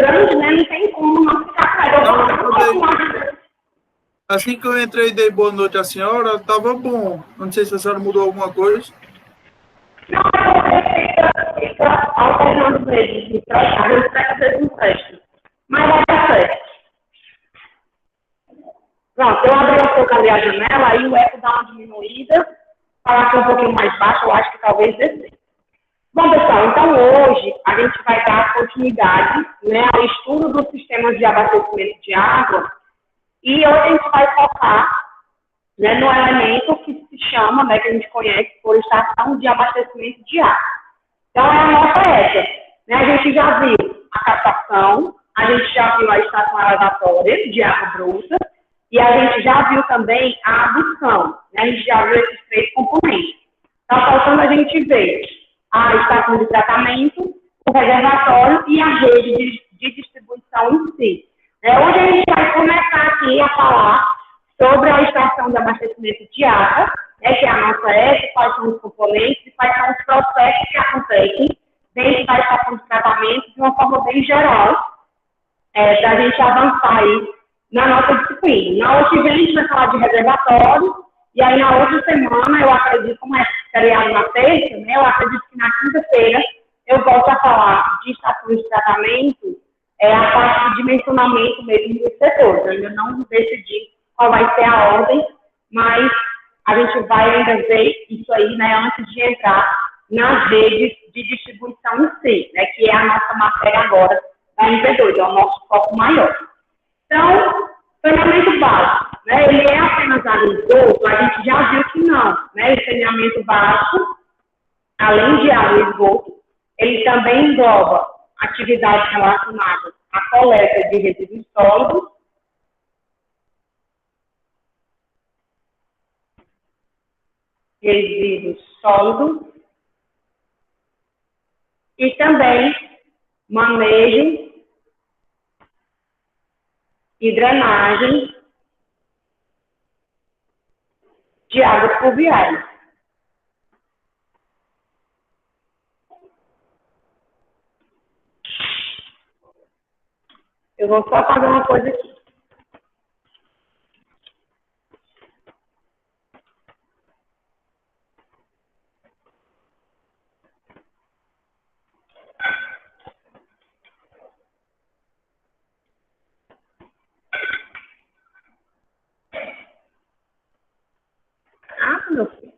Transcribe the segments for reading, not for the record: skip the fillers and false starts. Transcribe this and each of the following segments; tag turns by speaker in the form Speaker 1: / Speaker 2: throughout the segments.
Speaker 1: grande, né? Não tem como não ficar claro.
Speaker 2: Assim que eu entrei e dei boa noite à senhora, estava bom. Não sei se a senhora mudou alguma coisa.
Speaker 1: Não, fica alternando vezes de trocar, eu às vezes um teste. Mas vai dar certo. Pronto, eu abri um pouco ali a janela, aí o eco dá uma diminuída, falar aqui um pouquinho mais baixo, eu acho que talvez descer. Bom, pessoal, então hoje a gente vai dar continuidade, né, ao estudo dos sistemas de abastecimento de água e hoje a gente vai focar, né, no elemento que se chama, né, que a gente conhece por estação de abastecimento de água. Então, é a nossa época. Né, a gente já viu a captação, a gente já viu a estação elevatória de água bruta e a gente já viu também a adução. Né, a gente já viu esses três componentes. Está faltando a gente ver a estação de tratamento, o reservatório e a rede de distribuição em si. Hoje a gente vai começar aqui a falar sobre a estação de abastecimento de água, né, que é a nossa ETA, quais são os componentes e quais são os processos que acontecem dentro da estação de tratamento de uma forma bem geral, para a gente avançar aí na nossa disciplina. Na outra vez a gente vai falar de reservatório, e aí na outra semana, eu acredito, como é feriado na terça, né, eu acredito que na quinta-feira eu volto a falar de estações de tratamento, a parte de dimensionamento mesmo dos setores. Eu ainda não decidi qual vai ser a ordem, mas a gente vai ainda ver isso aí, né, antes de entrar nas redes de distribuição em si, né, que é a nossa matéria agora da MP2, é o nosso foco maior. Então, saneamento básico, né, ele é apenas água e esgoto, a gente já viu que não, né, o saneamento básico, além de água e esgoto, ele também engloba atividades relacionadas à coleta de resíduos sólidos, e também manejo e drenagem de águas pluviais. Eu vou só fazer uma coisa aqui. Meu filho.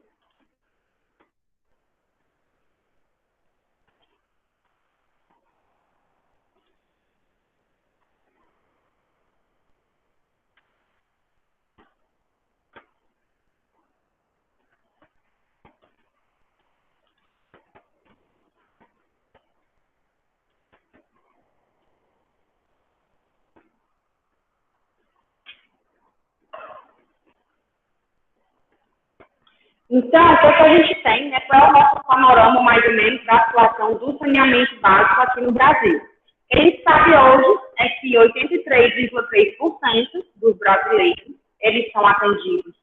Speaker 1: Então, o que a gente tem, né? Qual é o nosso panorama, mais ou menos, da situação do saneamento básico aqui no Brasil? O que a gente sabe hoje é que 83,3% dos brasileiros, eles são atendidos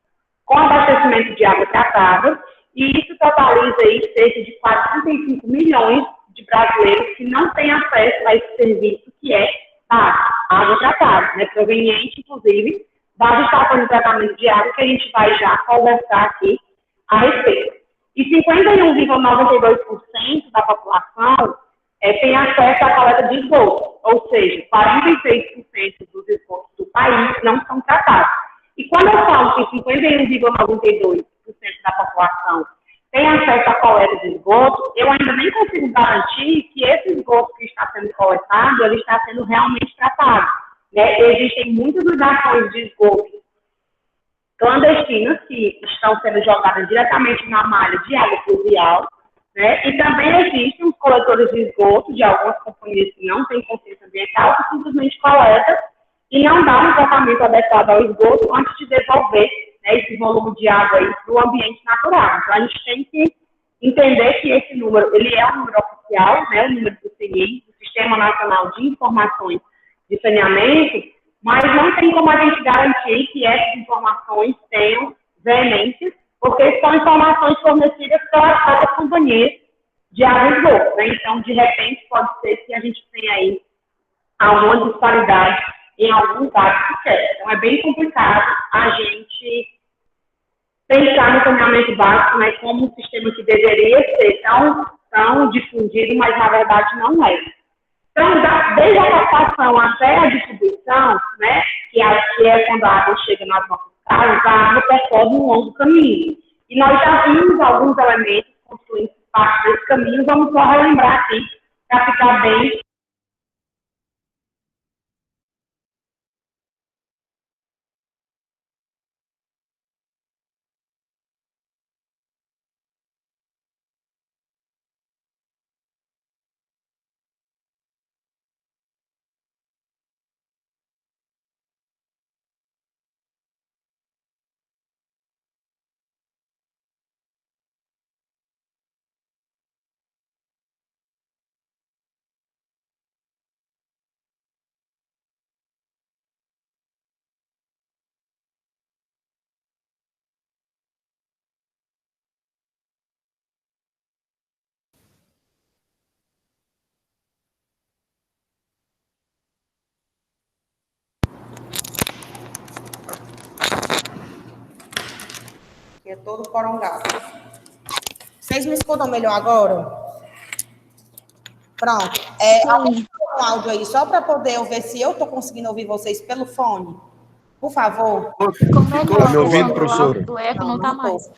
Speaker 1: com abastecimento de água tratada, e isso totaliza aí cerca de 45 milhões de brasileiros que não têm acesso a esse serviço que é a água tratada, né? Proveniente, inclusive, das estações de tratamento de água, que a gente vai já conversar aqui a respeito. E 51,92% da população tem acesso à coleta de esgoto, ou seja, 46% dos esgotos do país não são tratados. E quando eu falo que 51,92% da população tem acesso à coleta de esgoto, eu ainda nem consigo garantir que esse esgoto que está sendo coletado, ele está sendo realmente tratado. Né? Existem muitas ligações de esgoto clandestinas que estão sendo jogadas diretamente na malha de água pluvial, né? E também existem os coletores de esgoto de algumas companhias que não têm consciência ambiental, que simplesmente coletam e não dão um tratamento adequado ao esgoto antes de devolver, né, esse volume de água para o ambiente natural. Então, a gente tem que entender que esse número, ele é um número oficial, né, o número do CNI, do Sistema Nacional de Informações de Saneamento, mas não tem como a gente garantir que essas informações tenham veemência, porque são informações fornecidas pelas próprias companhias de água e esgoto, né? Então, de repente, pode ser que a gente tenha aí há uma disparidade em alguns dados sequer. Então, é bem complicado a gente pensar no saneamento básico, né, como um sistema que deveria ser tão difundido, mas na verdade não é. Então, desde a captação até a distribuição, né, que é quando a água chega nas nossas casas, a água percorre um longo caminho. E nós já vimos alguns elementos construindo parte desse caminho, vamos só relembrar aqui, para ficar bem.
Speaker 3: É todo corongado. Vocês me escutam melhor agora? Pronto. Alguém tem um áudio aí, só para poder eu ver se eu estou conseguindo ouvir vocês pelo fone. Por favor.
Speaker 4: Tá me ouvindo, professora?
Speaker 5: Do eco não tá mais.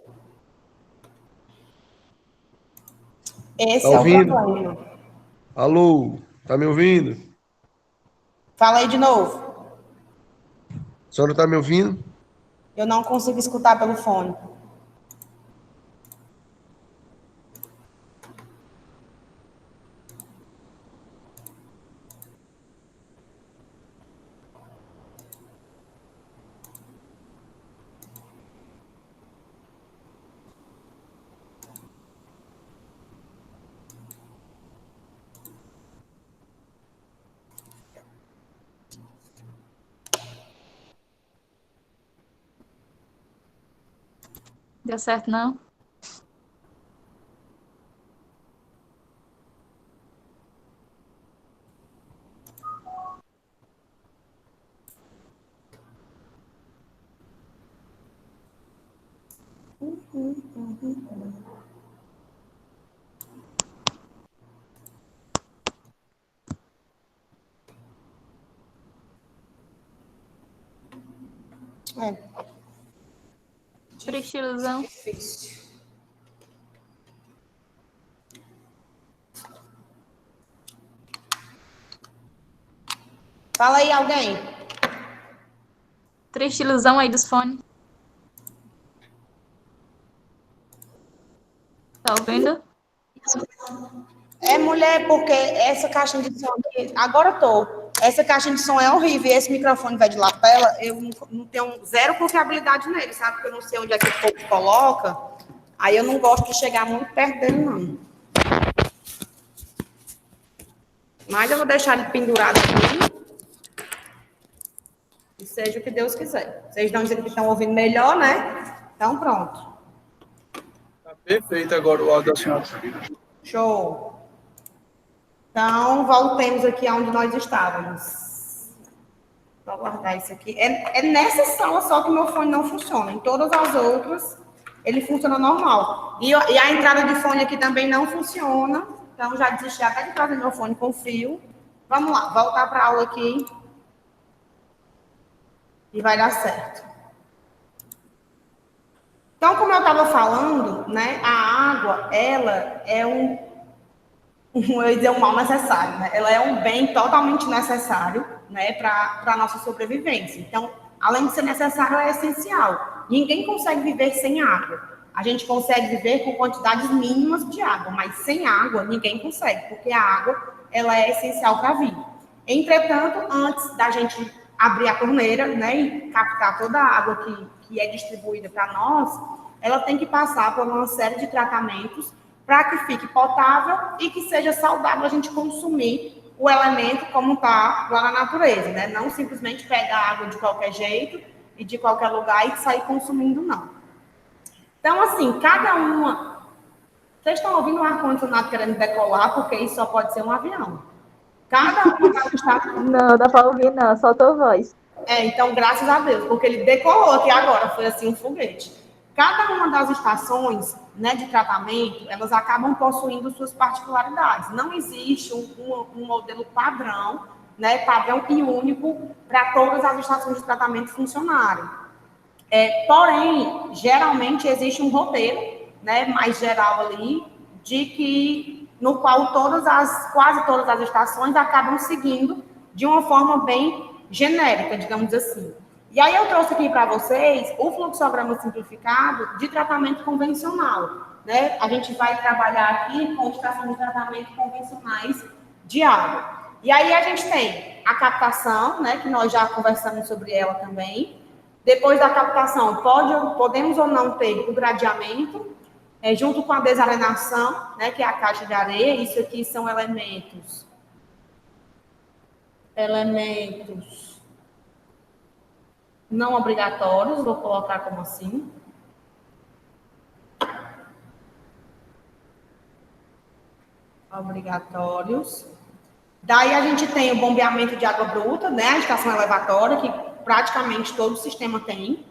Speaker 3: Esse
Speaker 4: Tá
Speaker 3: é
Speaker 4: ouvindo?
Speaker 3: o problema.
Speaker 4: Alô, tá me ouvindo?
Speaker 3: Fala aí de novo.
Speaker 4: A senhora tá me ouvindo?
Speaker 3: Eu não consigo escutar pelo fone.
Speaker 5: Deu certo, não? Triste ilusão.
Speaker 3: Difícil. Fala aí, alguém.
Speaker 5: Triste ilusão aí dos fones. Tá ouvindo?
Speaker 3: É, mulher, porque essa caixa de som aqui, agora eu tô. Essa caixa de som é horrível. E esse microfone vai de lapela, eu não tenho zero confiabilidade nele, sabe? Porque eu não sei onde é que o povo coloca. Aí eu não gosto de chegar muito perto dele, não. Mas eu vou deixar ele pendurado aqui. E seja o que Deus quiser. Vocês estão dizendo que estão ouvindo melhor, né? Então, pronto.
Speaker 2: Tá perfeito agora o áudio da senhora.
Speaker 3: Show. Então, voltemos aqui aonde nós estávamos. Vou guardar isso aqui. É nessa sala só que o meu fone não funciona. Em todas as outras, ele funciona normal. E a entrada de fone aqui também não funciona. Então, já desisti até de trazer meu fone com fio. Vamos lá, voltar para a aula aqui. E vai dar certo. Então, como eu estava falando, né, a água, ela é eu ia dizer um mal necessário, né? Ela é um bem totalmente necessário, né, para a nossa sobrevivência. Então, além de ser necessário, é essencial. Ninguém consegue viver sem água. A gente consegue viver com quantidades mínimas de água, mas sem água ninguém consegue, porque a água ela é essencial para a vida. Entretanto, antes da gente abrir a torneira, né, e captar toda a água que é distribuída para nós, ela tem que passar por uma série de tratamentos para que fique potável e que seja saudável a gente consumir o elemento como está lá na natureza, né? Não simplesmente pegar água de qualquer jeito e de qualquer lugar e sair consumindo, não. Então, assim, cada uma... Vocês estão ouvindo o ar-condicionado querendo decolar, porque isso só pode ser um avião. Cada uma das estações...
Speaker 5: Não, dá para ouvir não, só tua voz.
Speaker 3: Então, graças a Deus, porque ele decolou aqui agora, foi assim um foguete. Cada uma das estações, né, de tratamento, elas acabam possuindo suas particularidades. Não existe um modelo padrão, né, padrão e único para todas as estações de tratamento funcionarem. Porém, geralmente existe um roteiro, né, mais geral ali, no qual quase todas as estações acabam seguindo de uma forma bem genérica, digamos assim. E aí eu trouxe aqui para vocês o fluxograma simplificado de tratamento convencional, né? A gente vai trabalhar aqui com estações de tratamento convencionais de água. E aí a gente tem a captação, né, que nós já conversamos sobre ela também. Depois da captação, podemos ou não ter o gradeamento, junto com a desarenação, né, que é a caixa de areia. Isso aqui são elementos não obrigatórios, vou colocar como assim. Obrigatórios. Daí a gente tem o bombeamento de água bruta, né, a estação elevatória, que praticamente todo o sistema tem.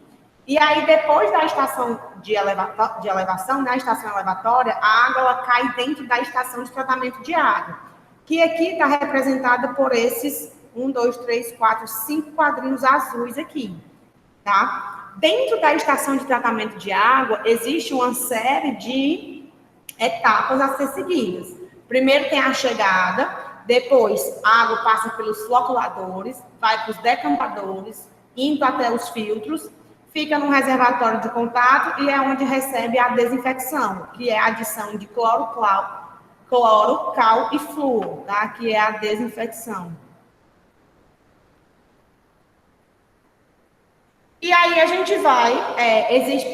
Speaker 3: E aí, depois da estação de elevação, né, a estação elevatória, a água ela cai dentro da estação de tratamento de água, que aqui está representada por esses 1, 2, 3, 4, 5 quadrinhos azuis aqui, tá? Dentro da estação de tratamento de água, existe uma série de etapas a ser seguidas. Primeiro tem a chegada, depois a água passa pelos floculadores, vai para os decantadores, indo até os filtros, fica no reservatório de contato e é onde recebe a desinfecção, que é a adição de cloro, cal e flúor, tá? Que é a desinfecção. E aí a gente vai,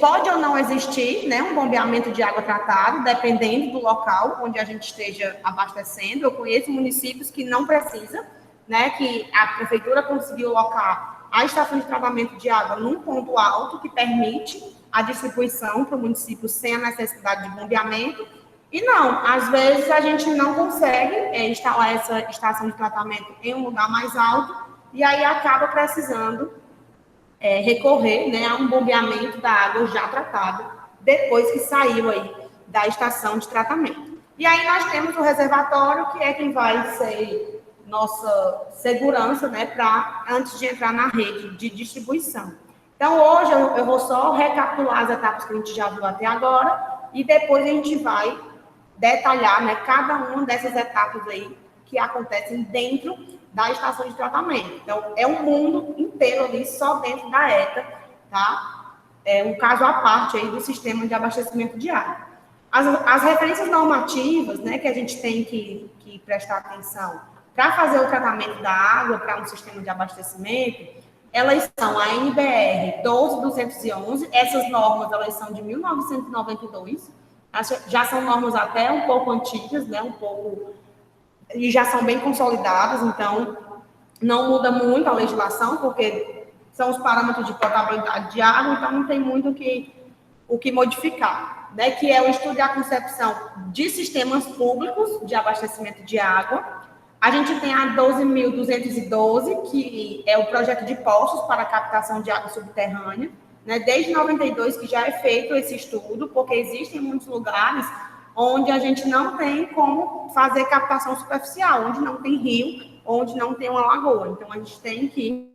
Speaker 3: pode ou não existir, né, um bombeamento de água tratada, dependendo do local onde a gente esteja abastecendo. Eu conheço municípios que não precisa, né, que a prefeitura conseguiu alocar a estação de tratamento de água num ponto alto que permite a distribuição para o município sem a necessidade de bombeamento. E não, às vezes a gente não consegue instalar essa estação de tratamento em um lugar mais alto e aí acaba precisando recorrer, né, a um bombeamento da água já tratada depois que saiu aí da estação de tratamento. E aí nós temos o reservatório, que é quem vai ser nossa segurança, né, antes de entrar na rede de distribuição. Então, hoje eu vou só recapitular as etapas que a gente já viu até agora e depois a gente vai detalhar, né, cada uma dessas etapas aí que acontecem dentro da estação de tratamento. Então, é um mundo inteiro ali só dentro da ETA, tá? É um caso à parte aí do sistema de abastecimento de água. As referências normativas, né, que a gente tem que prestar atenção para fazer o tratamento da água para um sistema de abastecimento, elas são a NBR 12211, essas normas elas são de 1992, já são normas até um pouco antigas, né, e já são bem consolidadas, então não muda muito a legislação, porque são os parâmetros de potabilidade de água, então não tem muito o que modificar, né, que é o estudo e a concepção de sistemas públicos de abastecimento de água. A gente tem a 12.212, que é o projeto de poços para a captação de água subterrânea, né? Desde 92 que já é feito esse estudo, porque existem muitos lugares onde a gente não tem como fazer captação superficial, onde não tem rio, onde não tem uma lagoa. Então, a gente tem que...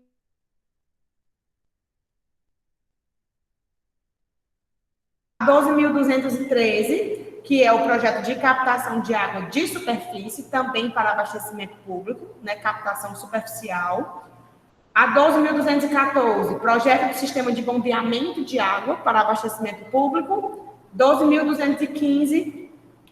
Speaker 3: A 12.213, que é o projeto de captação de água de superfície, também para abastecimento público, né, captação superficial. A 12.214, projeto de sistema de bombeamento de água para abastecimento público. 12.215,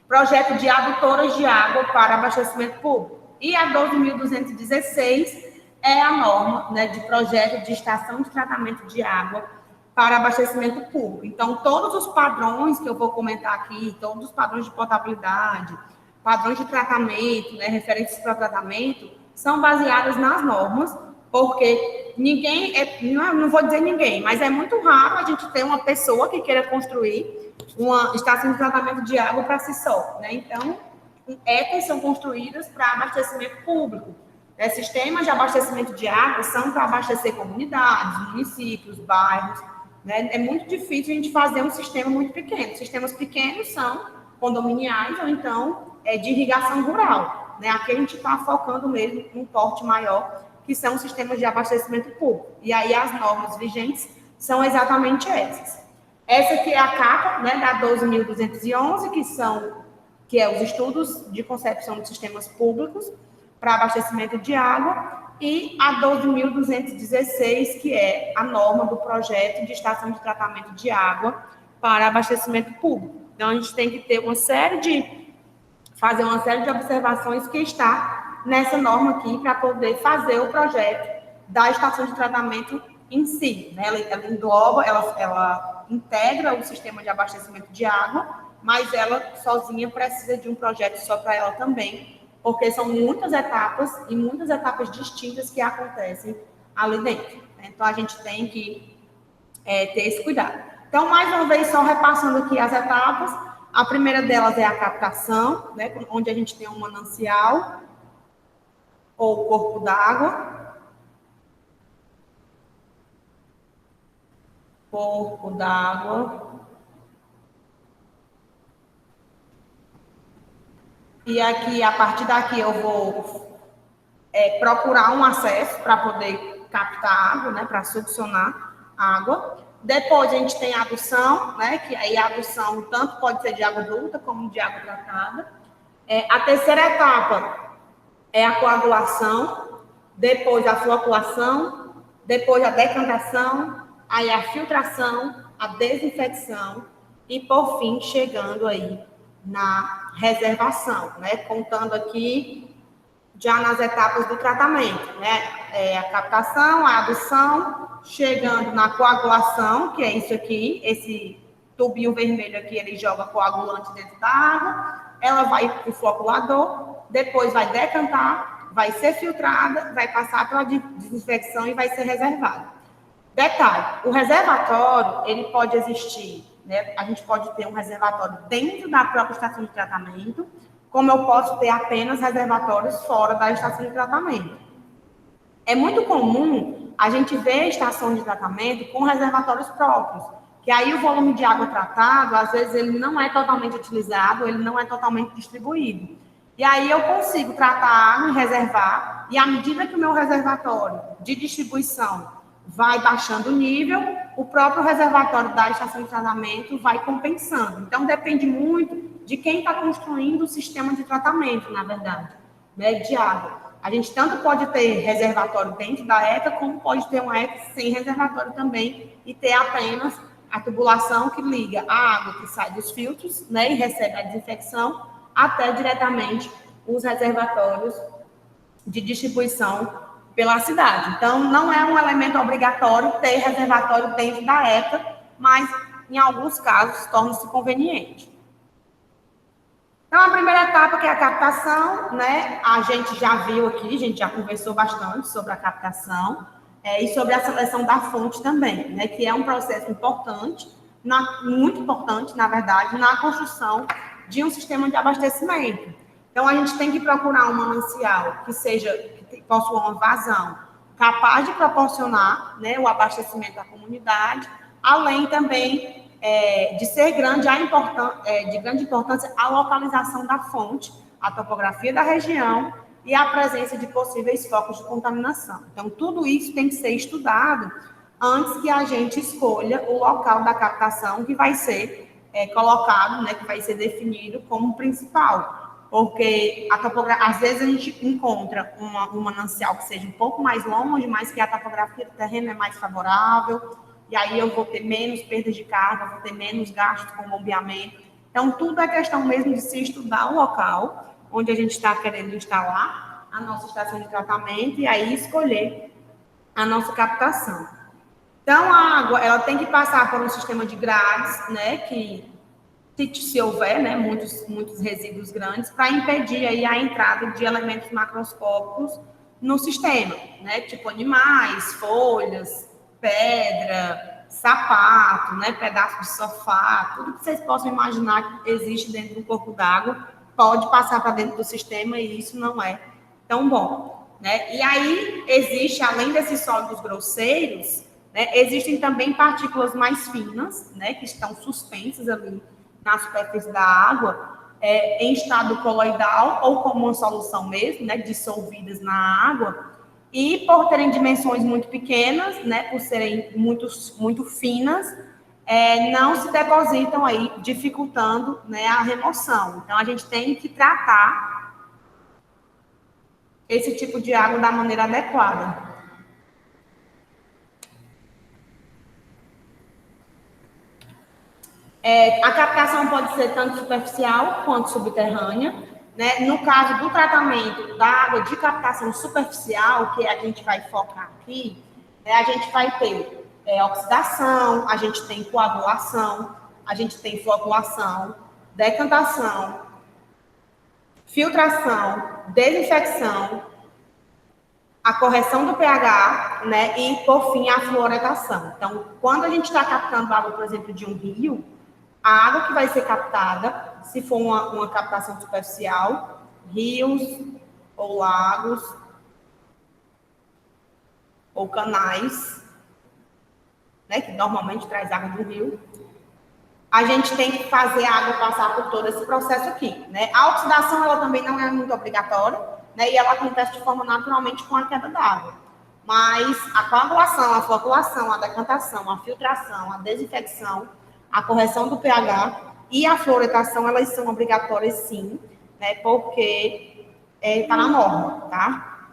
Speaker 3: projeto de adutoras de água para abastecimento público. E a 12.216 é a norma, né, de projeto de estação de tratamento de água para abastecimento público. Então, todos os padrões que eu vou comentar aqui, todos os padrões de potabilidade, padrões de tratamento, né, referências para tratamento, são baseadas nas normas, porque ninguém, não vou dizer ninguém, mas é muito raro a gente ter uma pessoa que queira construir uma estação de tratamento de água para si só, né? Então, ECAs são construídas para abastecimento público. Sistemas de abastecimento de água são para abastecer comunidades, municípios, bairros. Né? É muito difícil a gente fazer um sistema muito pequeno. Sistemas pequenos são condominiais ou então de irrigação rural. Né? Aqui a gente está focando mesmo num porte maior, que são sistemas de abastecimento público. E aí as normas vigentes são exatamente essas. Essa aqui é a capa, né, da 12.211, que é os estudos de concepção de sistemas públicos para abastecimento de água, e a 12.216, que é a norma do projeto de estação de tratamento de água para abastecimento público. Então, a gente tem que ter fazer uma série de observações que está nessa norma aqui para poder fazer o projeto da estação de tratamento em si. Né? Ela engloba, ela integra o sistema de abastecimento de água, mas ela sozinha precisa de um projeto só para ela também, porque são muitas etapas e muitas etapas distintas que acontecem ali dentro. Então, a gente tem que ter esse cuidado. Então, mais uma vez, só repassando aqui as etapas, a primeira delas é a captação, né, onde a gente tem um manancial ou corpo d'água. Corpo d'água. E aqui, a partir daqui, eu vou procurar um acesso para poder captar água, né, para succionar água. Depois, a gente tem a adução, né, que aí a adução tanto pode ser de água adulta como de água tratada. A terceira etapa é a coagulação, depois a floculação, depois a decantação, aí a filtração, a desinfecção e, por fim, chegando aí na reservação, né? Contando aqui já nas etapas do tratamento, né? A captação, a adução, chegando na coagulação, que é isso aqui, esse tubinho vermelho aqui, ele joga coagulante dentro da água, ela vai para o floculador, depois vai decantar, vai ser filtrada, vai passar pela desinfecção e vai ser reservada. Detalhe, o reservatório, ele pode existir, né? A gente pode ter um reservatório dentro da própria estação de tratamento, como eu posso ter apenas reservatórios fora da estação de tratamento. É muito comum a gente ver estação de tratamento com reservatórios próprios, que aí o volume de água tratado, às vezes, ele não é totalmente utilizado, ele não é totalmente distribuído. E aí eu consigo tratar a água e reservar, e à medida que o meu reservatório de distribuição vai baixando o nível, o próprio reservatório da estação de tratamento vai compensando. Então, depende muito de quem está construindo o sistema de tratamento, na verdade, né, de água. A gente tanto pode ter reservatório dentro da ECA, como pode ter uma ECA sem reservatório também, e ter apenas a tubulação que liga a água que sai dos filtros, né, e recebe a desinfecção, até diretamente os reservatórios de distribuição pela cidade. Então, não é um elemento obrigatório ter reservatório dentro da ECA, mas, em alguns casos, torna-se conveniente. Então, a primeira etapa, que é a captação, né? A gente já viu aqui, a gente já conversou bastante sobre a captação e sobre a seleção da fonte também, né? Que é um processo importante, muito importante, na verdade, na construção de um sistema de abastecimento. Então, a gente tem que procurar um manancial que possua uma vazão capaz de proporcionar, né, o abastecimento da comunidade, além também de ser de grande importância a localização da fonte, a topografia da região e a presença de possíveis focos de contaminação. Então, tudo isso tem que ser estudado antes que a gente escolha o local da captação que vai ser colocado, né, que vai ser definido como principal. Porque às vezes a gente encontra um manancial que seja um pouco mais longe, mas que a topografia do terreno é mais favorável, e aí eu vou ter menos perdas de carga, vou ter menos gastos com bombeamento. Então, tudo é questão mesmo de se estudar o local onde a gente está querendo instalar a nossa estação de tratamento e aí escolher a nossa captação. Então, a água, ela tem que passar por um sistema de grades, né, que se houver, né, muitos resíduos grandes, para impedir aí a entrada de elementos macroscópicos no sistema, né, tipo animais, folhas, pedra, sapato, né, pedaço de sofá, tudo que vocês possam imaginar que existe dentro do corpo d'água pode passar para dentro do sistema e isso não é tão bom, né? E aí existe, além desses sólidos grosseiros, né, existem também partículas mais finas, né, que estão suspensas ali na superfície da água, em estado coloidal ou como uma solução mesmo, né, dissolvidas na água, e por terem dimensões muito pequenas, né, por serem muito finas, não se depositam aí, dificultando, né, a remoção. Então, a gente tem que tratar esse tipo de água da maneira adequada. A captação pode ser tanto superficial quanto subterrânea, né? No caso do tratamento da água de captação superficial, que a gente vai focar aqui, a gente vai ter oxidação, a gente tem coagulação, a gente tem floculação, decantação, filtração, desinfecção, a correção do pH, né? E, por fim, a fluoretação. Então, quando a gente está captando água, por exemplo, de um rio, a água que vai ser captada, se for uma captação superficial, rios ou lagos ou canais, né, que normalmente traz água do rio, a gente tem que fazer a água passar por todo esse processo aqui, né? A oxidação, ela também não é muito obrigatória, né, e ela acontece de forma naturalmente com a queda d'água. Mas a coagulação, a floculação, a decantação, a filtração, a desinfecção, a correção do pH e a fluoretação, elas são obrigatórias sim, né, porque está na norma, tá?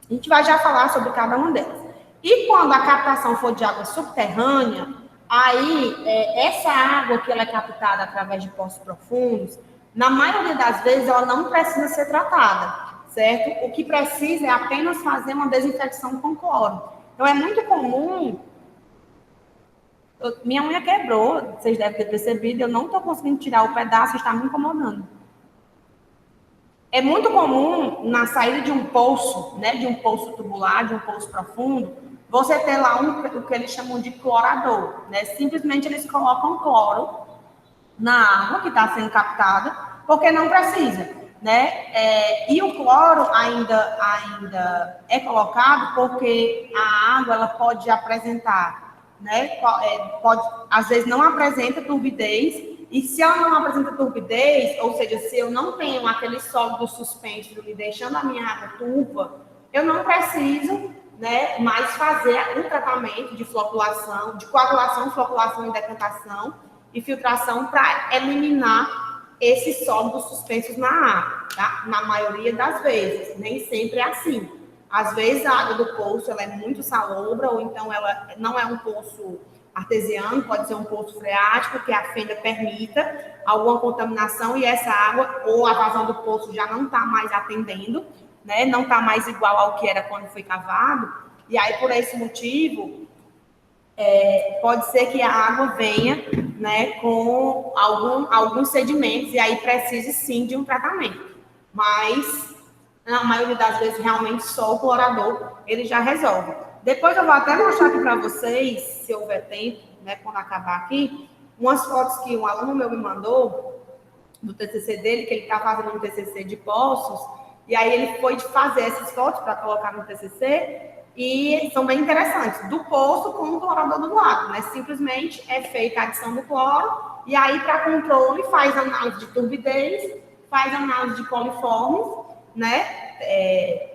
Speaker 3: A gente vai já falar sobre cada uma delas. E quando a captação for de água subterrânea, aí essa água que ela é captada através de poços profundos, na maioria das vezes ela não precisa ser tratada, certo? O que precisa é apenas fazer uma desinfecção com cloro. Então é muito comum. Minha unha quebrou, vocês devem ter percebido, eu não estou conseguindo tirar o pedaço, está me incomodando. É muito comum na saída de um poço, né, de um poço tubular, de um poço profundo, você ter lá o que eles chamam de clorador, né? Simplesmente eles colocam cloro na água que está sendo captada, porque não precisa, né? E o cloro ainda é colocado porque a água ela pode apresentar, né? Às vezes não apresenta turbidez, e se ela não apresenta turbidez, ou seja, se eu não tenho aquele sólido suspenso me deixando a minha água turva, eu não preciso, né, mais fazer um tratamento de floculação, de coagulação, floculação e decantação e filtração para eliminar esses sólidos suspensos na água, tá? Na maioria das vezes, nem sempre é assim. Às vezes a água do poço ela é muito salobra, ou então ela não é um poço artesiano, pode ser um poço freático, que a fenda permita alguma contaminação e essa água, ou a vazão do poço já não está mais atendendo, né? Não está mais igual ao que era quando foi cavado, e aí por esse motivo, pode ser que a água venha, né, com alguns sedimentos, e aí precise sim de um tratamento, mas na maioria das vezes realmente só o clorador ele já resolve. Depois eu vou até mostrar aqui para vocês, se houver tempo, né, quando acabar aqui, umas fotos que um aluno meu me mandou do TCC dele, que ele está fazendo um TCC de poços, e aí ele foi fazer essas fotos para colocar no TCC, e são bem interessantes, do poço com o clorador do lago, né? Simplesmente é feita a adição do cloro, e aí para controle faz análise de turbidez, faz análise de coliformes, né?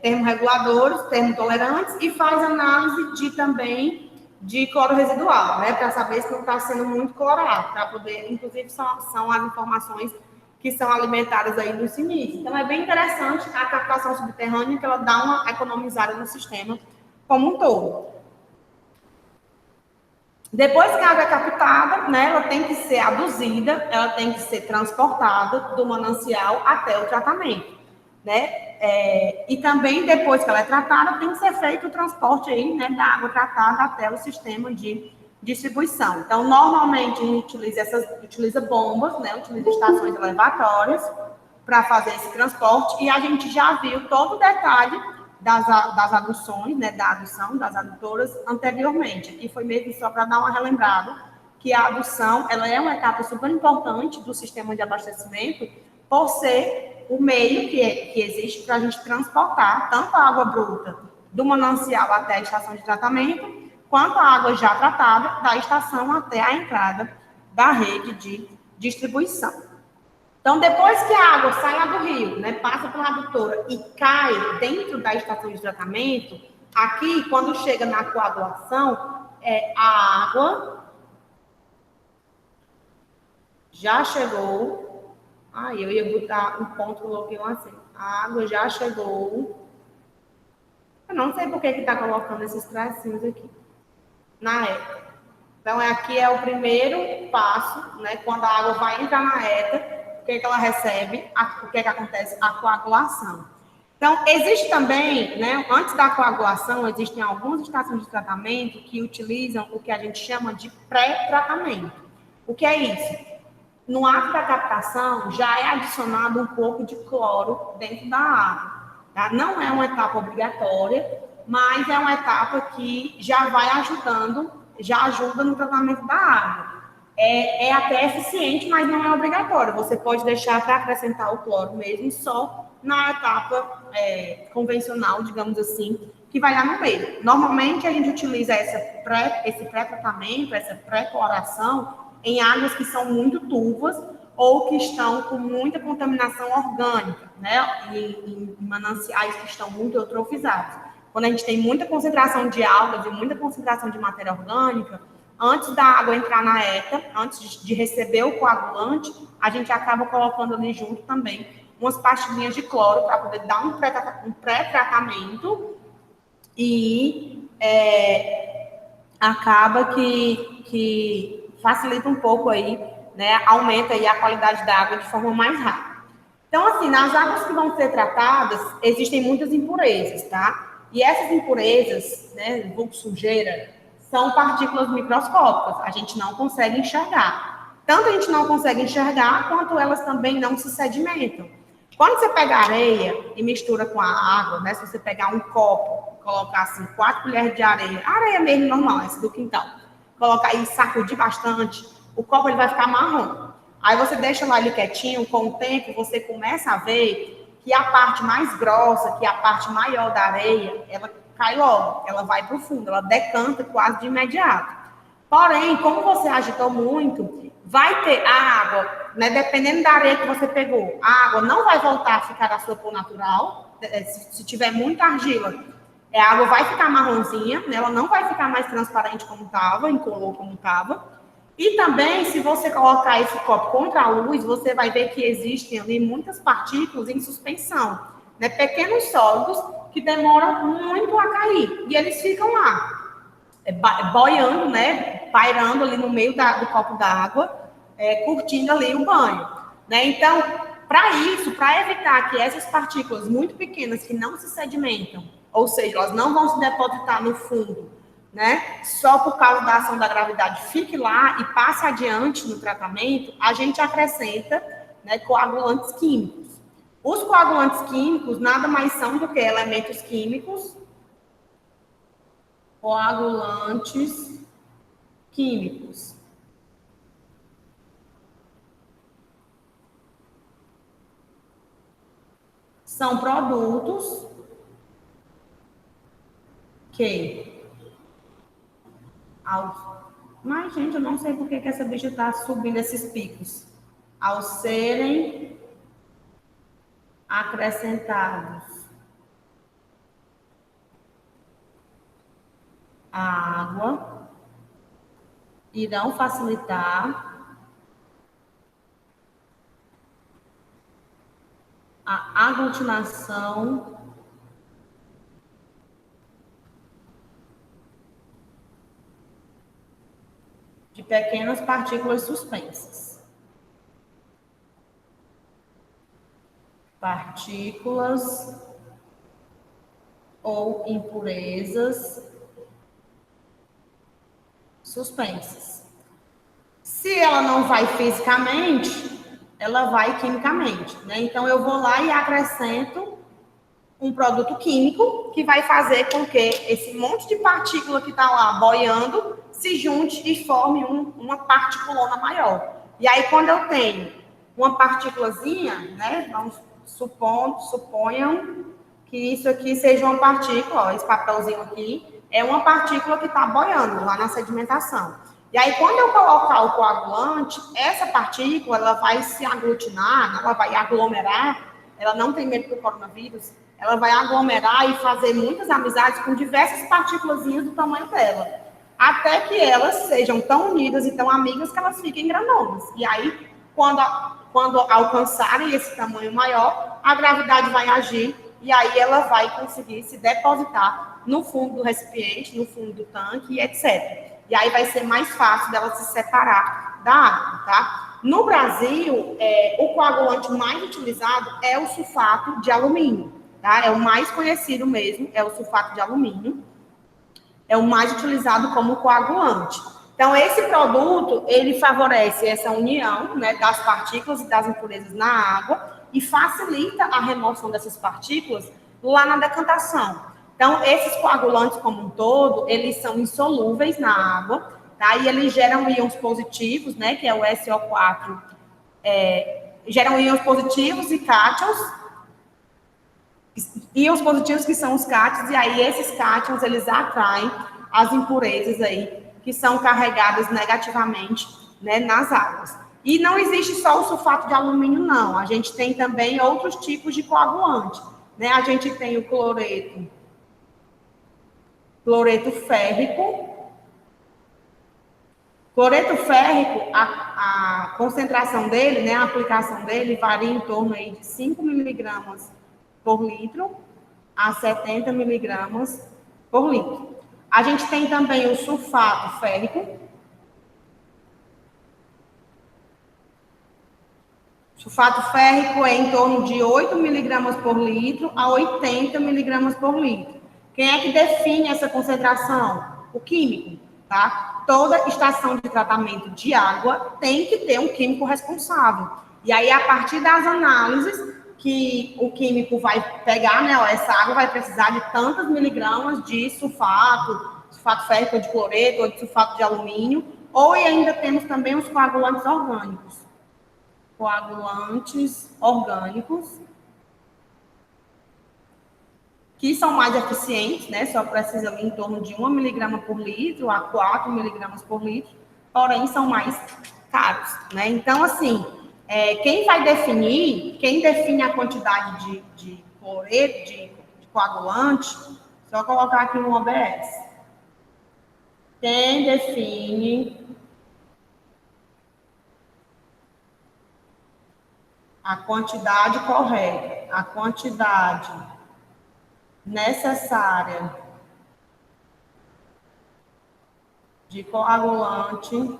Speaker 3: Termorreguladores, termotolerantes, e faz análise também de cloro residual, né? Para saber se não está sendo muito clorado, para poder, inclusive, são as informações que são alimentadas aí no CIMIC. Então, é bem interessante a captação subterrânea, que ela dá uma economizada no sistema como um todo. Depois que a água é captada, né, ela tem que ser aduzida, ela tem que ser transportada do manancial até o tratamento, né? E também, depois que ela é tratada, tem que ser feito o transporte aí, né, da água tratada até o sistema de distribuição. Então, normalmente, a gente utiliza bombas, né, utiliza estações elevatórias para fazer esse transporte, e a gente já viu todo o detalhe das aduções, né, da adução das adutoras anteriormente. Aqui foi mesmo só para dar uma relembrada que a adução ela é uma etapa super importante do sistema de abastecimento, por ser o meio que existe para a gente transportar tanto a água bruta do manancial até a estação de tratamento, quanto a água já tratada da estação até a entrada da rede de distribuição. Então, depois que a água sai lá do rio, né, passa pela adutora e cai dentro da estação de tratamento, aqui, quando chega na coagulação, a água já chegou. Eu ia botar um ponto, coloquei um assim. A água já chegou. Eu não sei por que está colocando esses tracinhos aqui. Na reta. Então, aqui é o primeiro passo, né? Quando a água vai entrar na reta, o que ela recebe? O que acontece? A coagulação. Então, existe também, né? Antes da coagulação, existem algumas estações de tratamento que utilizam o que a gente chama de pré-tratamento. O que é isso? No ato da captação, já é adicionado um pouco de cloro dentro da água. Tá? Não é uma etapa obrigatória, mas é uma etapa que já vai ajudando, já ajuda no tratamento da água. É até eficiente, mas não é obrigatório. Você pode deixar para acrescentar o cloro mesmo só na etapa convencional, digamos assim, que vai lá no meio. Normalmente, a gente utiliza esse pré-tratamento, essa pré-cloração, em águas que são muito turvas ou que estão com muita contaminação orgânica, né? Em mananciais que estão muito eutrofizados. Quando a gente tem muita concentração de algas e muita concentração de matéria orgânica, antes da água entrar na ETA, antes de receber o coagulante, a gente acaba colocando ali junto também umas pastilhinhas de cloro para poder dar um pré-tratamento e acaba que facilita um pouco aí, né? Aumenta aí a qualidade da água de forma mais rápida. Então, assim, nas águas que vão ser tratadas, existem muitas impurezas, tá? E essas impurezas, né, vulgo sujeira, são partículas microscópicas, a gente não consegue enxergar. Tanto a gente não consegue enxergar, quanto elas também não se sedimentam. Quando você pega areia e mistura com a água, né, se você pegar um copo, colocar assim 4 colheres de areia mesmo normal, essa do quintal, colocar aí e sacudir bastante, o copo ele vai ficar marrom. Aí você deixa lá ele quietinho, com o tempo você começa a ver que a parte mais grossa, que é a parte maior da areia, ela cai logo, ela vai para o fundo, ela decanta quase de imediato. Porém, como você agitou muito, vai ter a água, né, dependendo da areia que você pegou, a água não vai voltar a ficar da sua cor natural, se tiver muita argila, a água vai ficar marronzinha, né, ela não vai ficar mais transparente como estava, incolor como estava. E também, se você colocar esse copo contra a luz, você vai ver que existem ali muitas partículas em suspensão, né, pequenos sólidos que demoram muito a cair. E eles ficam lá, boiando, né, pairando ali no meio do copo d'água, curtindo ali o banho. Né? Então, para isso, para evitar que essas partículas muito pequenas que não se sedimentam, ou seja, elas não vão se depositar no fundo, né, só por causa da ação da gravidade, fique lá e passe adiante no tratamento, a gente acrescenta, né, coagulantes químicos. Os coagulantes químicos nada mais são do que elementos químicos, coagulantes químicos. São produtos que... Mas, gente, eu não sei por que essa bicha está subindo esses picos. Ao serem acrescentados à água, irão facilitar a aglutinação de pequenas partículas suspensas. Partículas ou impurezas suspensas. Se ela não vai fisicamente, ela vai quimicamente, né? Então, eu vou lá e acrescento um produto químico que vai fazer com que esse monte de partícula que está lá boiando se junte e forme uma particulona maior. E aí, quando eu tenho uma partículazinha, né? Vamos suponham que isso aqui seja uma partícula, ó, esse papelzinho aqui é uma partícula que está boiando lá na sedimentação. E aí, quando eu colocar o coagulante, essa partícula ela vai se aglutinar, ela vai aglomerar, ela não tem medo do coronavírus, ela vai aglomerar e fazer muitas amizades com diversas partículas do tamanho dela, até que elas sejam tão unidas e tão amigas que elas fiquem granonas. E aí, quando alcançarem esse tamanho maior, a gravidade vai agir e aí ela vai conseguir se depositar no fundo do recipiente, no fundo do tanque, e etc. E aí vai ser mais fácil dela se separar da água, tá? No Brasil, o coagulante mais utilizado é o sulfato de alumínio, tá? É o mais conhecido mesmo, é o sulfato de alumínio. É o mais utilizado como coagulante. Então, esse produto, ele favorece essa união, né, das partículas e das impurezas na água e facilita a remoção dessas partículas lá na decantação. Então, esses coagulantes como um todo, eles são insolúveis na água, tá? E eles geram íons positivos, né, que é o SO4, geram íons positivos e cátions, íons positivos que são os cátions, e aí esses cátions, eles atraem as impurezas aí, que são carregadas negativamente, né, nas águas. E não existe só o sulfato de alumínio, não. A gente tem também outros tipos de coagulante, né? A gente tem o cloreto férrico. Cloreto férrico, a concentração dele, né, a aplicação dele varia em torno aí de 5 miligramas por litro a 70 miligramas por litro. A gente tem também o sulfato férrico. Sulfato férrico é em torno de 8 miligramas por litro a 80 miligramas por litro. Quem é que define essa concentração? O químico, tá? Toda estação de tratamento de água tem que ter um químico responsável. E aí, a partir das análises, que o químico vai pegar, né, ó, essa água vai precisar de tantos miligramas de sulfato férrico, de cloreto, ou de sulfato de alumínio, ou ainda temos também os coagulantes orgânicos. Que são mais eficientes, né, só precisa em torno de 1 miligrama por litro a 4 miligramas por litro, porém são mais caros, né? Então, assim, quem define a quantidade de cloreto, de coagulante, só colocar aqui no OBS. Quem define a quantidade correta, a quantidade necessária de coagulante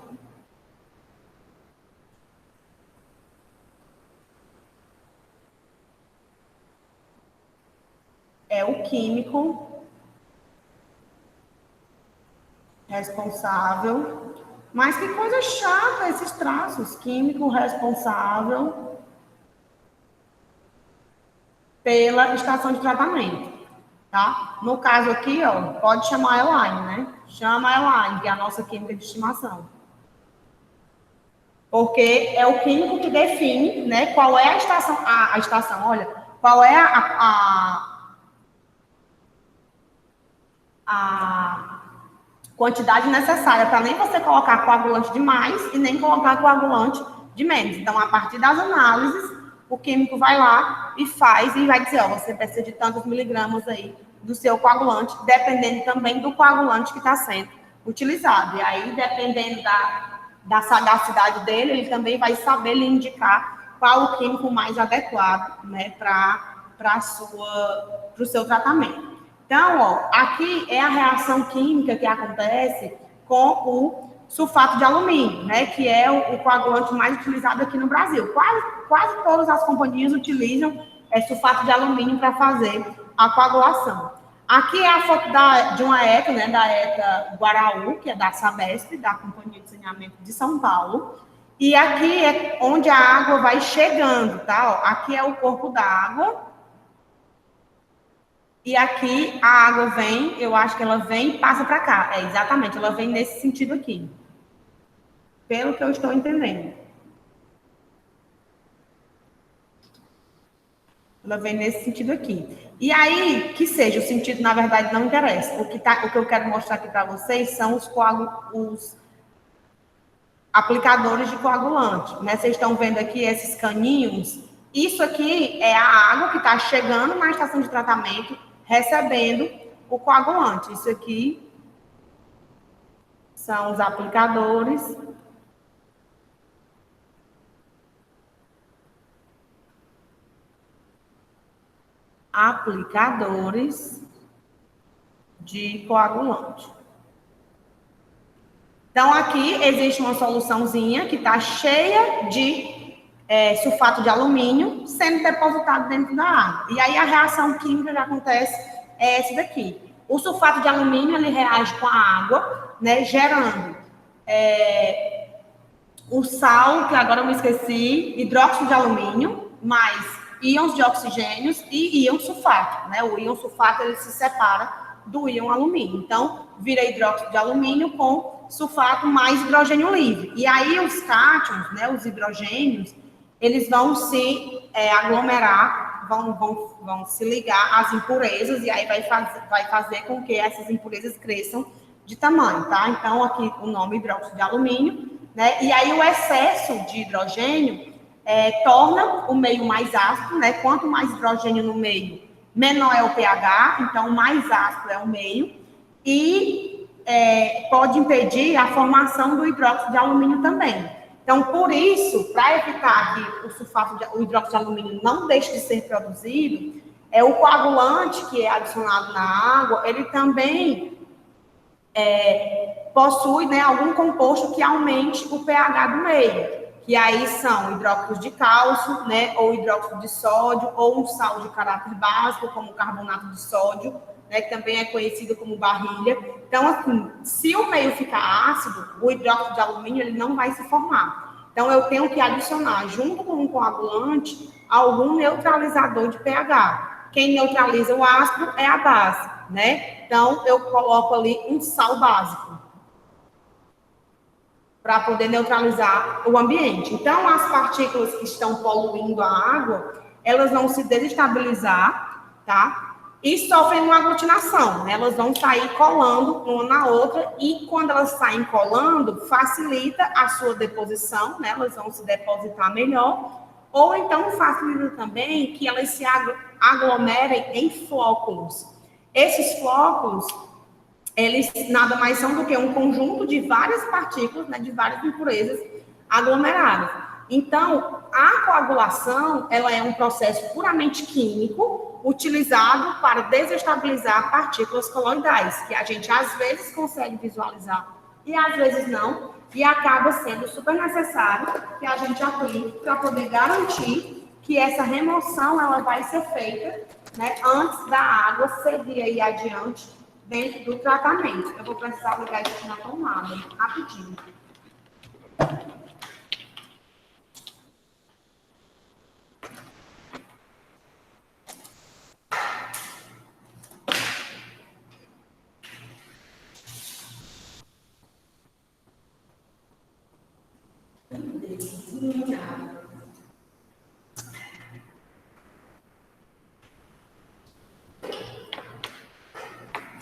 Speaker 3: é o químico responsável. Mas que coisa chata esses traços. Químico responsável pela estação de tratamento, tá? No caso aqui, ó, pode chamar a Elaine, né? Chama a Elaine, que é a nossa química de estimação. Porque é o químico que define, né, qual é a estação, olha, qual é a quantidade necessária para nem você colocar coagulante de mais e nem colocar coagulante de menos. Então, a partir das análises, o químico vai lá e faz e vai dizer, ó, você precisa de tantos miligramas aí do seu coagulante, dependendo também do coagulante que está sendo utilizado. E aí, dependendo da sagacidade dele, ele também vai saber lhe indicar qual o químico mais adequado, né, para o seu tratamento. Então, ó, aqui é a reação química que acontece com o sulfato de alumínio, né, que é o coagulante mais utilizado aqui no Brasil. Quase todas as companhias utilizam sulfato de alumínio para fazer a coagulação. Aqui é a foto de uma ETA, né, da ETA Guaraú, que é da Sabesp, da Companhia de Saneamento de São Paulo. E aqui é onde a água vai chegando, tá? Ó, aqui é o corpo da água. E aqui a água vem, eu acho que ela vem e passa para cá. Exatamente, ela vem nesse sentido aqui. Pelo que eu estou entendendo. Ela vem nesse sentido aqui. E aí, que seja, o sentido, na verdade, não interessa. O que eu quero mostrar aqui para vocês são os aplicadores de coagulante. Né? Vocês estão vendo aqui esses caninhos. Isso aqui é a água que está chegando na estação de tratamento, recebendo o coagulante. Isso aqui são os aplicadores. Aplicadores de coagulante. Então, aqui existe uma soluçãozinha que está cheia de sulfato de alumínio sendo depositado dentro da água. E aí a reação química que acontece é essa daqui. O sulfato de alumínio, ele reage com a água, né, gerando o sal, que agora eu me esqueci, hidróxido de alumínio, mais íons de oxigênios e íon sulfato, né? O íon sulfato, ele se separa do íon alumínio. Então, vira hidróxido de alumínio com sulfato mais hidrogênio livre. E aí, os cátions, né, os hidrogênios, eles vão se aglomerar, vão se ligar às impurezas, e aí vai fazer com que essas impurezas cresçam de tamanho, tá? Então, aqui o nome hidróxido de alumínio, né? E aí, o excesso de hidrogênio torna o meio mais ácido, né? Quanto mais hidrogênio no meio, menor é o pH, então mais ácido é o meio, e pode impedir a formação do hidróxido de alumínio também. Então, por isso, para evitar que o hidróxido de alumínio não deixe de ser produzido, o coagulante que é adicionado na água, ele também possui, né, algum composto que aumente o pH do meio. Que aí são hidróxidos de cálcio, né, ou hidróxido de sódio, ou um sal de caráter básico, como carbonato de sódio, né, que também é conhecido como barrilha. Então, assim, se o meio ficar ácido, o hidróxido de alumínio ele não vai se formar. Então, eu tenho que adicionar, junto com o coagulante, algum neutralizador de pH. Quem neutraliza o ácido é a base, né? Então, eu coloco ali um sal básico, para poder neutralizar o ambiente. Então, as partículas que estão poluindo a água, elas vão se desestabilizar, tá? E sofrem uma aglutinação, né? Elas vão sair colando uma na outra, e quando elas saem colando, facilita a sua deposição, né? Elas vão se depositar melhor, ou então facilita também que elas se aglomerem em flóculos. Esses flóculos, eles nada mais são do que um conjunto de várias partículas, né, de várias impurezas aglomeradas. Então, a coagulação, ela é um processo puramente químico, utilizado para desestabilizar partículas coloidais, que a gente às vezes consegue visualizar e às vezes não, e acaba sendo super necessário que a gente aplique para poder garantir que essa remoção ela vai ser feita, né, antes da água seguir aí adiante dentro do tratamento. Eu vou precisar ligar isso aqui na tomada, rapidinho.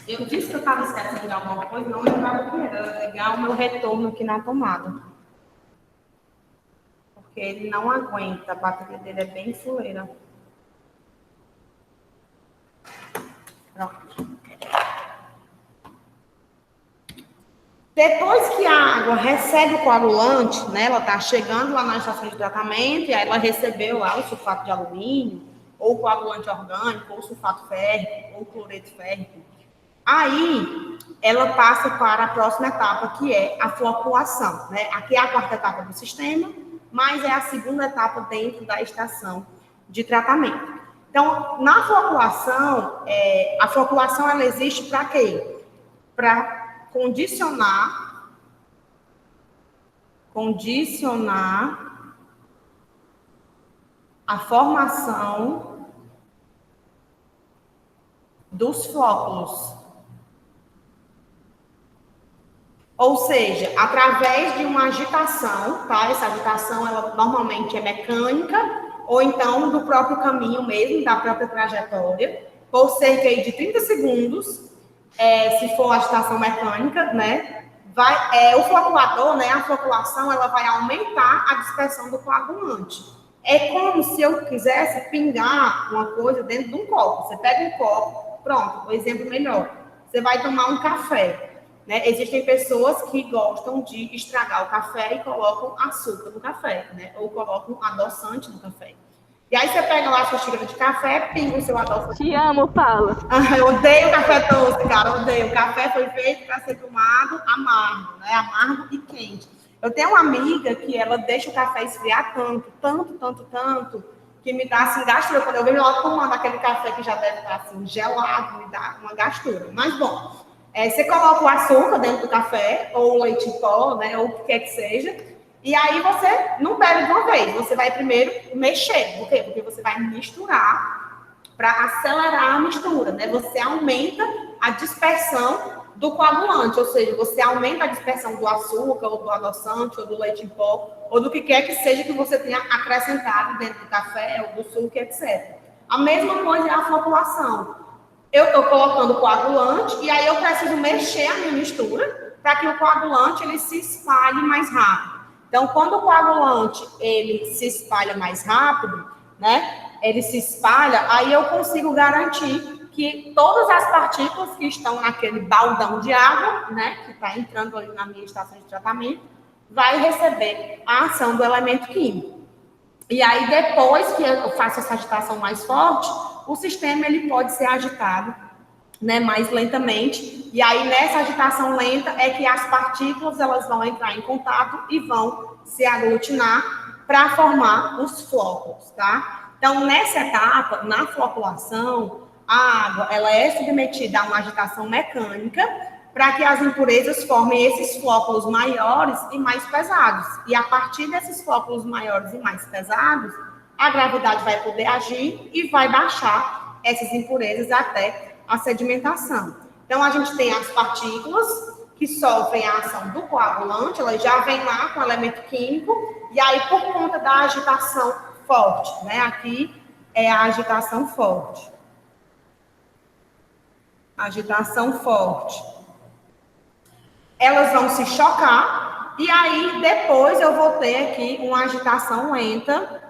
Speaker 3: Eu disse que eu estava esquecendo de alguma coisa, não lembrava o que era ligar o meu retorno aqui na tomada. Porque ele não aguenta, a bateria dele é bem fuleira. Pronto. Depois que a água recebe o coagulante, né, ela está chegando lá na estação de tratamento, e aí ela recebeu lá o sulfato de alumínio, ou o coagulante orgânico, ou o sulfato férrico, ou o cloreto férrico. Aí, ela passa para a próxima etapa, que é a floculação, né? Aqui é a quarta etapa do sistema, mas é a segunda etapa dentro da estação de tratamento. Então, na floculação, a floculação, ela existe para quê? Para condicionar a formação dos flóculos. Ou seja, através de uma agitação, tá? Essa agitação, ela normalmente é mecânica, ou então do próprio caminho mesmo, da própria trajetória, por cerca de 30 segundos, se for agitação mecânica, né? O floculador, né? A floculação, ela vai aumentar a dispersão do coagulante. É como se eu quisesse pingar uma coisa dentro de um copo. Você pega um copo, pronto, um exemplo melhor. Você vai tomar um café. Né? Existem pessoas que gostam de estragar o café e colocam açúcar no café, né? Ou colocam adoçante no café. E aí você pega lá a sua xícara de café, pinga o seu adoçante.
Speaker 5: Te amo, Paula.
Speaker 3: Eu odeio café doce, cara, eu odeio. O café foi feito para ser tomado amargo, né? Amargo e quente. Eu tenho uma amiga que ela deixa o café esfriar tanto, que me dá assim gastura. Quando eu vejo ela tomando aquele café que já deve estar assim gelado, me dá uma gastura. Mas bom, você coloca o açúcar dentro do café, ou o leite em pó, né? Ou o que quer que seja. E aí você não bebe de uma vez, você vai primeiro mexer. Por quê? Porque você vai misturar para acelerar a mistura, né? Você aumenta a dispersão do coagulante, ou seja, você aumenta a dispersão do açúcar, ou do adoçante, ou do leite em pó, ou do que quer que seja que você tenha acrescentado dentro do café, ou do suco, etc. A mesma coisa é a floculação. Eu estou colocando coagulante e aí eu preciso mexer a minha mistura para que o coagulante ele se espalhe mais rápido. Então, quando o coagulante ele se espalha mais rápido, né? Ele se espalha, aí eu consigo garantir que todas as partículas que estão naquele baldão de água, né? Que está entrando ali na minha estação de tratamento, vai receber a ação do elemento químico. E aí, depois que eu faço essa agitação mais forte, o sistema ele pode ser agitado, né, mais lentamente. E aí, nessa agitação lenta, é que as partículas elas vão entrar em contato e vão se aglutinar para formar os flóculos, tá? Então, nessa etapa, na floculação, a água ela é submetida a uma agitação mecânica para que as impurezas formem esses flóculos maiores e mais pesados. E a partir desses flóculos maiores e mais pesados, a gravidade vai poder agir e vai baixar essas impurezas até a sedimentação. Então, a gente tem as partículas que sofrem a ação do coagulante, elas já vêm lá com o elemento químico, e aí, por conta da agitação forte, né? Aqui é a agitação forte. Agitação forte. Elas vão se chocar, e aí, depois, eu vou ter aqui uma agitação lenta,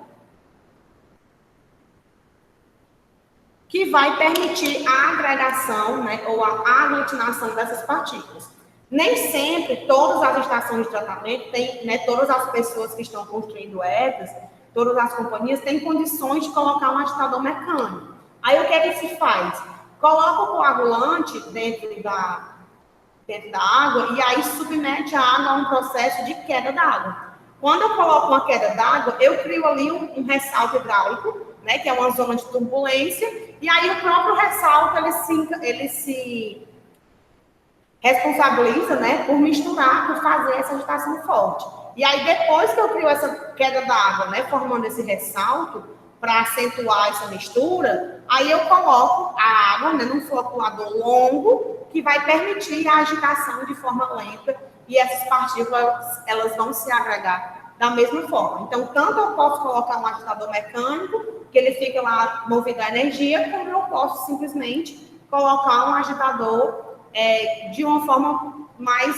Speaker 3: que vai permitir a agregação, né, ou a aglutinação dessas partículas. Nem sempre todas as estações de tratamento têm, né, todas as pessoas que estão construindo ETAs, todas as companhias têm condições de colocar um agitador mecânico. Aí o que é que se faz? Coloca o coagulante dentro da água e aí submete a água a um processo de queda d'água. Quando eu coloco uma queda d'água, eu crio ali um ressalto hidráulico, né, que é uma zona de turbulência, e aí o próprio ressalto ele se responsabiliza, né, por misturar, por fazer essa agitação forte. E aí depois que eu crio essa queda d'água, né, formando esse ressalto para acentuar essa mistura, aí eu coloco a água, né, num floculador longo que vai permitir a agitação de forma lenta e essas partículas elas vão se agregar da mesma forma. Então, tanto eu posso colocar um agitador mecânico, que ele fica lá movido a energia, como eu posso simplesmente colocar um agitador de uma forma mais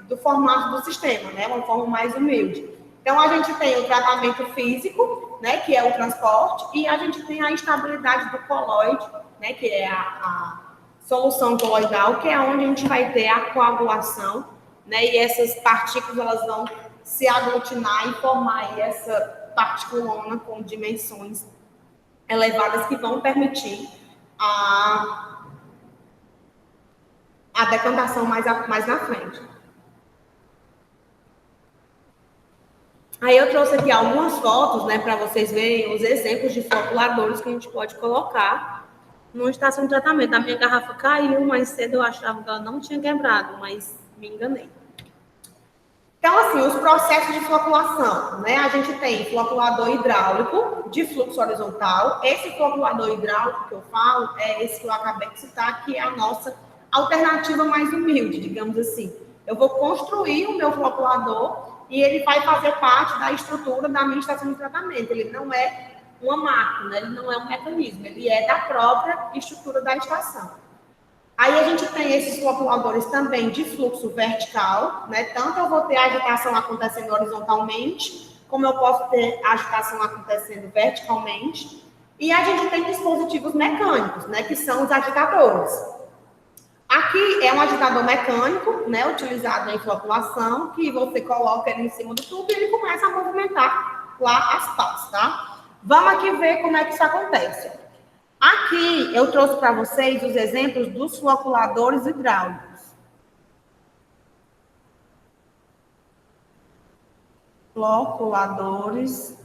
Speaker 3: do formato do sistema, né? Uma forma mais humilde. Então, a gente tem o tratamento físico, né? Que é o transporte, e a gente tem a instabilidade do coloide, né? Que é a solução coloidal, que é onde a gente vai ter a coagulação, né? E essas partículas elas vão se aglutinar e formar aí essa particulona com dimensões elevadas que vão permitir a decantação mais na frente. Aí eu trouxe aqui algumas fotos, né, para vocês verem os exemplos de floculadores que a gente pode colocar numa estação de tratamento. A minha garrafa caiu mais cedo, eu achava que ela não tinha quebrado, mas me enganei. Então, assim, os processos de floculação, né? A gente tem floculador hidráulico de fluxo horizontal. Esse floculador hidráulico que eu falo é esse que eu acabei de citar, que é a nossa alternativa mais humilde, digamos assim. Eu vou construir o meu floculador e ele vai fazer parte da estrutura da minha estação de tratamento. Ele não é uma máquina, ele não é um mecanismo, ele é da própria estrutura da estação. Aí a gente tem esses floculadores também de fluxo vertical, né? Tanto eu vou ter a agitação acontecendo horizontalmente, como eu posso ter a agitação acontecendo verticalmente. E a gente tem dispositivos mecânicos, né? Que são os agitadores. Aqui é um agitador mecânico, né? Utilizado em floculação, que você coloca ele em cima do tubo e ele começa a movimentar lá as pás, tá? Vamos aqui ver como é que isso acontece. Aqui eu trouxe para vocês os exemplos dos floculadores hidráulicos. Floculadores.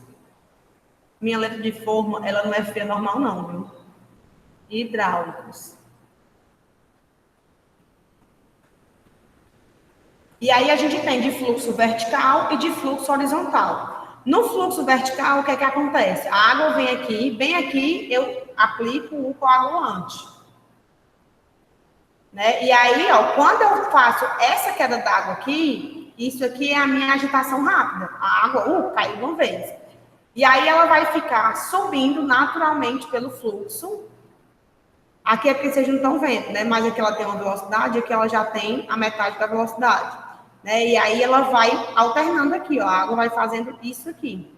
Speaker 3: Minha letra de forma, ela não é feia normal não, viu? Hidráulicos. E aí a gente tem de fluxo vertical e de fluxo horizontal. No fluxo vertical, o que é que acontece? A água vem aqui, bem aqui eu aplico o coagulante. Né? E aí, ó, quando eu faço essa queda d'água aqui, isso aqui é a minha agitação rápida. A água, caiu de uma vez. E aí ela vai ficar subindo naturalmente pelo fluxo. Aqui é porque vocês não estão vendo, né? Mas aqui ela tem uma velocidade, aqui ela já tem a metade da velocidade. Né? E aí ela vai alternando aqui, ó. A água vai fazendo isso aqui.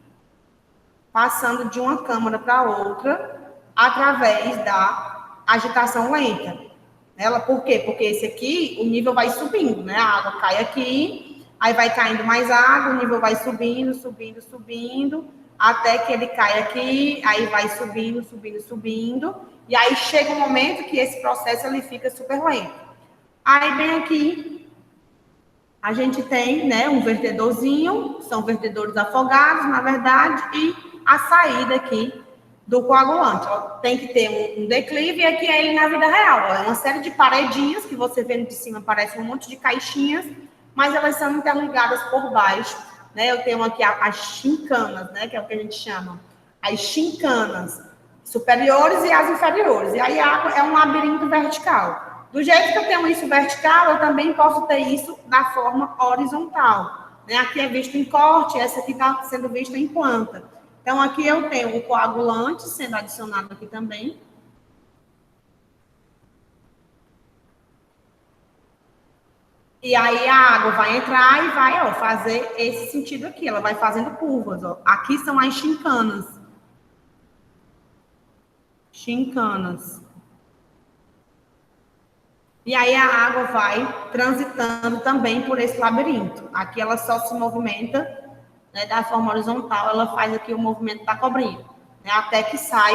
Speaker 3: Passando de uma câmara para outra, através da agitação lenta. Por quê? Porque esse aqui, o nível vai subindo, né? A água cai aqui, aí vai caindo mais água, o nível vai subindo, subindo, subindo, até que ele cai aqui, aí vai subindo, subindo, subindo, e aí chega um momento que esse processo ele fica super lento. Aí bem aqui, a gente tem, né, um vertedorzinho, são vertedores afogados, na verdade, e a saída aqui do coagulante. Ó, tem que ter um declive, e aqui é ele na vida real. Ó, é uma série de paredinhas, que você vendo de cima parece um monte de caixinhas, mas elas são interligadas por baixo. Né? Eu tenho aqui as chincanas, né, que é o que a gente chama. As chincanas superiores e as inferiores. E aí a água é um labirinto vertical. Do jeito que eu tenho isso vertical, eu também posso ter isso da forma horizontal. Né? Aqui é visto em corte, essa aqui está sendo vista em planta. Então, aqui eu tenho o coagulante sendo adicionado aqui também. E aí a água vai entrar e vai, ó, fazer esse sentido aqui. Ela vai fazendo curvas, ó. Aqui são as chincanas. Chincanas. E aí a água vai transitando também por esse labirinto. Aqui ela só se movimenta, né, da forma horizontal, ela faz aqui o movimento da cobrinha, né, até que sai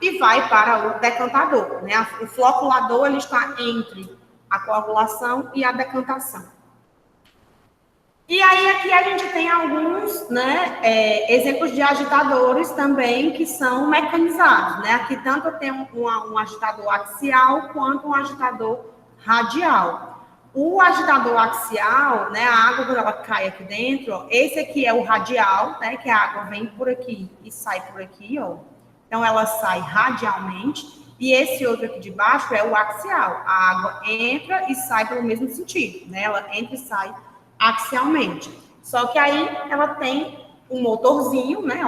Speaker 3: e vai para o decantador. Né? O floculador ele está entre a coagulação e a decantação. E aí aqui a gente tem alguns, né, exemplos de agitadores também que são mecanizados. Né? Aqui tanto eu tenho um agitador axial quanto um agitador radial. O agitador axial, né, a água quando ela cai aqui dentro, ó, esse aqui é o radial, né, que a água vem por aqui e sai por aqui, ó. Então ela sai radialmente, e esse outro aqui de baixo é o axial. A água entra e sai pelo mesmo sentido, né? Ela entra e sai axialmente. Só que aí ela tem um motorzinho, né,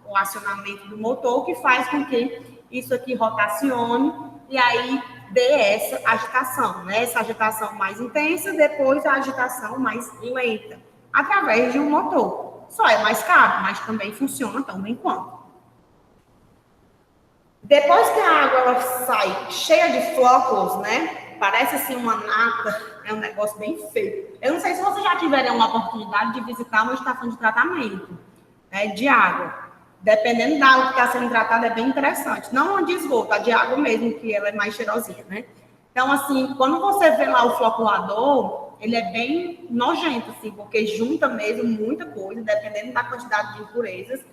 Speaker 3: o acionamento do motor que faz com que isso aqui rotacione e aí dê essa agitação, né? Essa agitação mais intensa, depois a agitação mais lenta, através de um motor. Só é mais caro, mas também funciona tão bem quanto. Depois que a água ela sai cheia de flóculos, né? Parece assim uma nata, é um negócio bem feio. Eu não sei se vocês já tiveram uma oportunidade de visitar uma estação de tratamento, né, de água. Dependendo da água que está sendo tratada, é bem interessante. Não a de esgoto, a de água mesmo, que ela é mais cheirosinha, né? Então, assim, quando você vê lá o floculador, ele é bem nojento, assim, porque junta mesmo muita coisa, dependendo da quantidade de impurezas.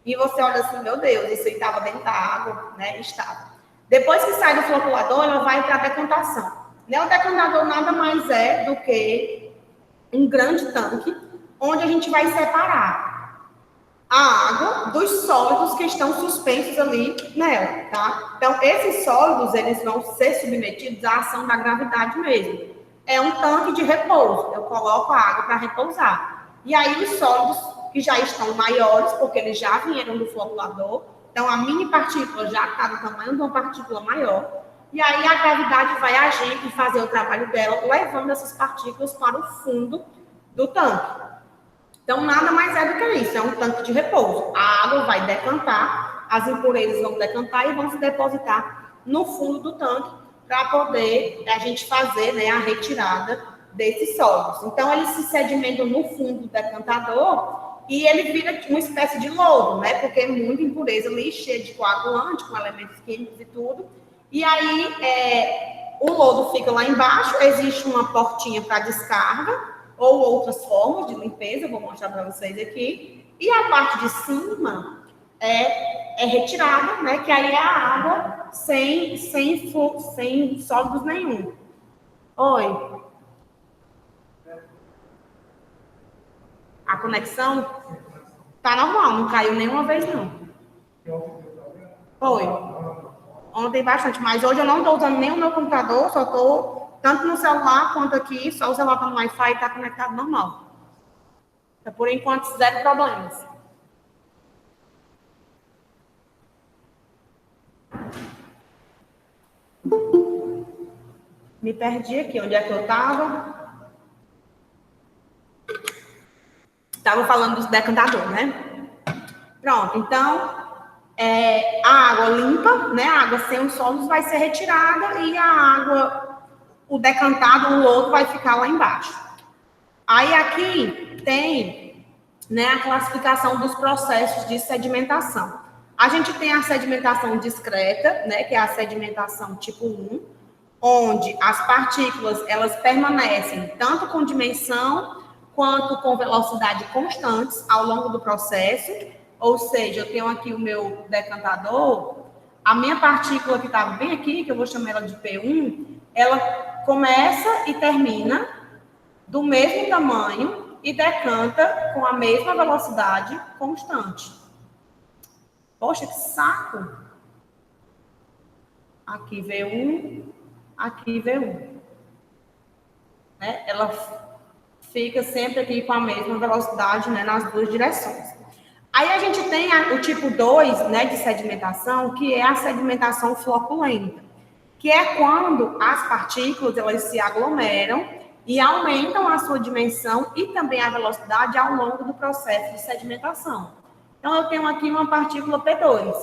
Speaker 3: E você olha assim, meu Deus, isso aí estava dentro da água, né? Estava. Depois que sai do floculador, ela vai para a decantação. Né? O decantador nada mais é do que um grande tanque, onde a gente vai separar a água dos sólidos que estão suspensos ali nela, tá? Então, esses sólidos, eles vão ser submetidos à ação da gravidade mesmo. É um tanque de repouso. Eu coloco a água para repousar. E aí, os sólidos que já estão maiores, porque eles já vieram do floculador, Então, a mini partícula já está do tamanho de uma partícula maior, e aí a gravidade vai agir e fazer o trabalho dela, levando essas partículas para o fundo do tanque. Então, nada mais é do que isso, é um tanque de repouso. A água vai decantar, as impurezas vão decantar e vão se depositar no fundo do tanque para poder a gente fazer, né, a retirada desses sólidos. Então, eles se sedimentam no fundo do decantador e ele vira uma espécie de lodo, né, porque é muita impureza ali, cheia de coagulante, com elementos químicos e tudo. E aí, o lodo fica lá embaixo, existe uma portinha para descarga, ou outras formas de limpeza, vou mostrar para vocês aqui. E a parte de cima é retirada, né? Que aí é a água sem sólidos nenhum. Oi. A conexão tá normal, não caiu nenhuma vez, não. Oi. Ontem bastante, mas hoje eu não estou usando nem o meu computador, só estou tanto no celular quanto aqui, só o celular está no Wi-Fi e está conectado normal. Então, por enquanto, zero problemas. Me perdi aqui, onde é que eu estava? Estava falando dos decantadores, né? Pronto, então, a água limpa, né? A água sem os sólidos vai ser retirada e a água, o decantado, o lodo, vai ficar lá embaixo. Aí aqui tem, né, a classificação dos processos de sedimentação. A gente tem a sedimentação discreta, né, que é a sedimentação tipo 1, onde as partículas elas permanecem tanto com dimensão quanto com velocidade constantes ao longo do processo. Ou seja, eu tenho aqui o meu decantador, a minha partícula que estava bem aqui, que eu vou chamar ela de P1, ela começa e termina do mesmo tamanho e decanta com a mesma velocidade constante. Poxa, que saco! Aqui V1, aqui V1. Né? Ela fica sempre aqui com a mesma velocidade, né, nas duas direções. Aí a gente tem o tipo 2, né, de sedimentação, que é a sedimentação floculenta, que é quando as partículas elas se aglomeram e aumentam a sua dimensão e também a velocidade ao longo do processo de sedimentação. Então, eu tenho aqui uma partícula P2.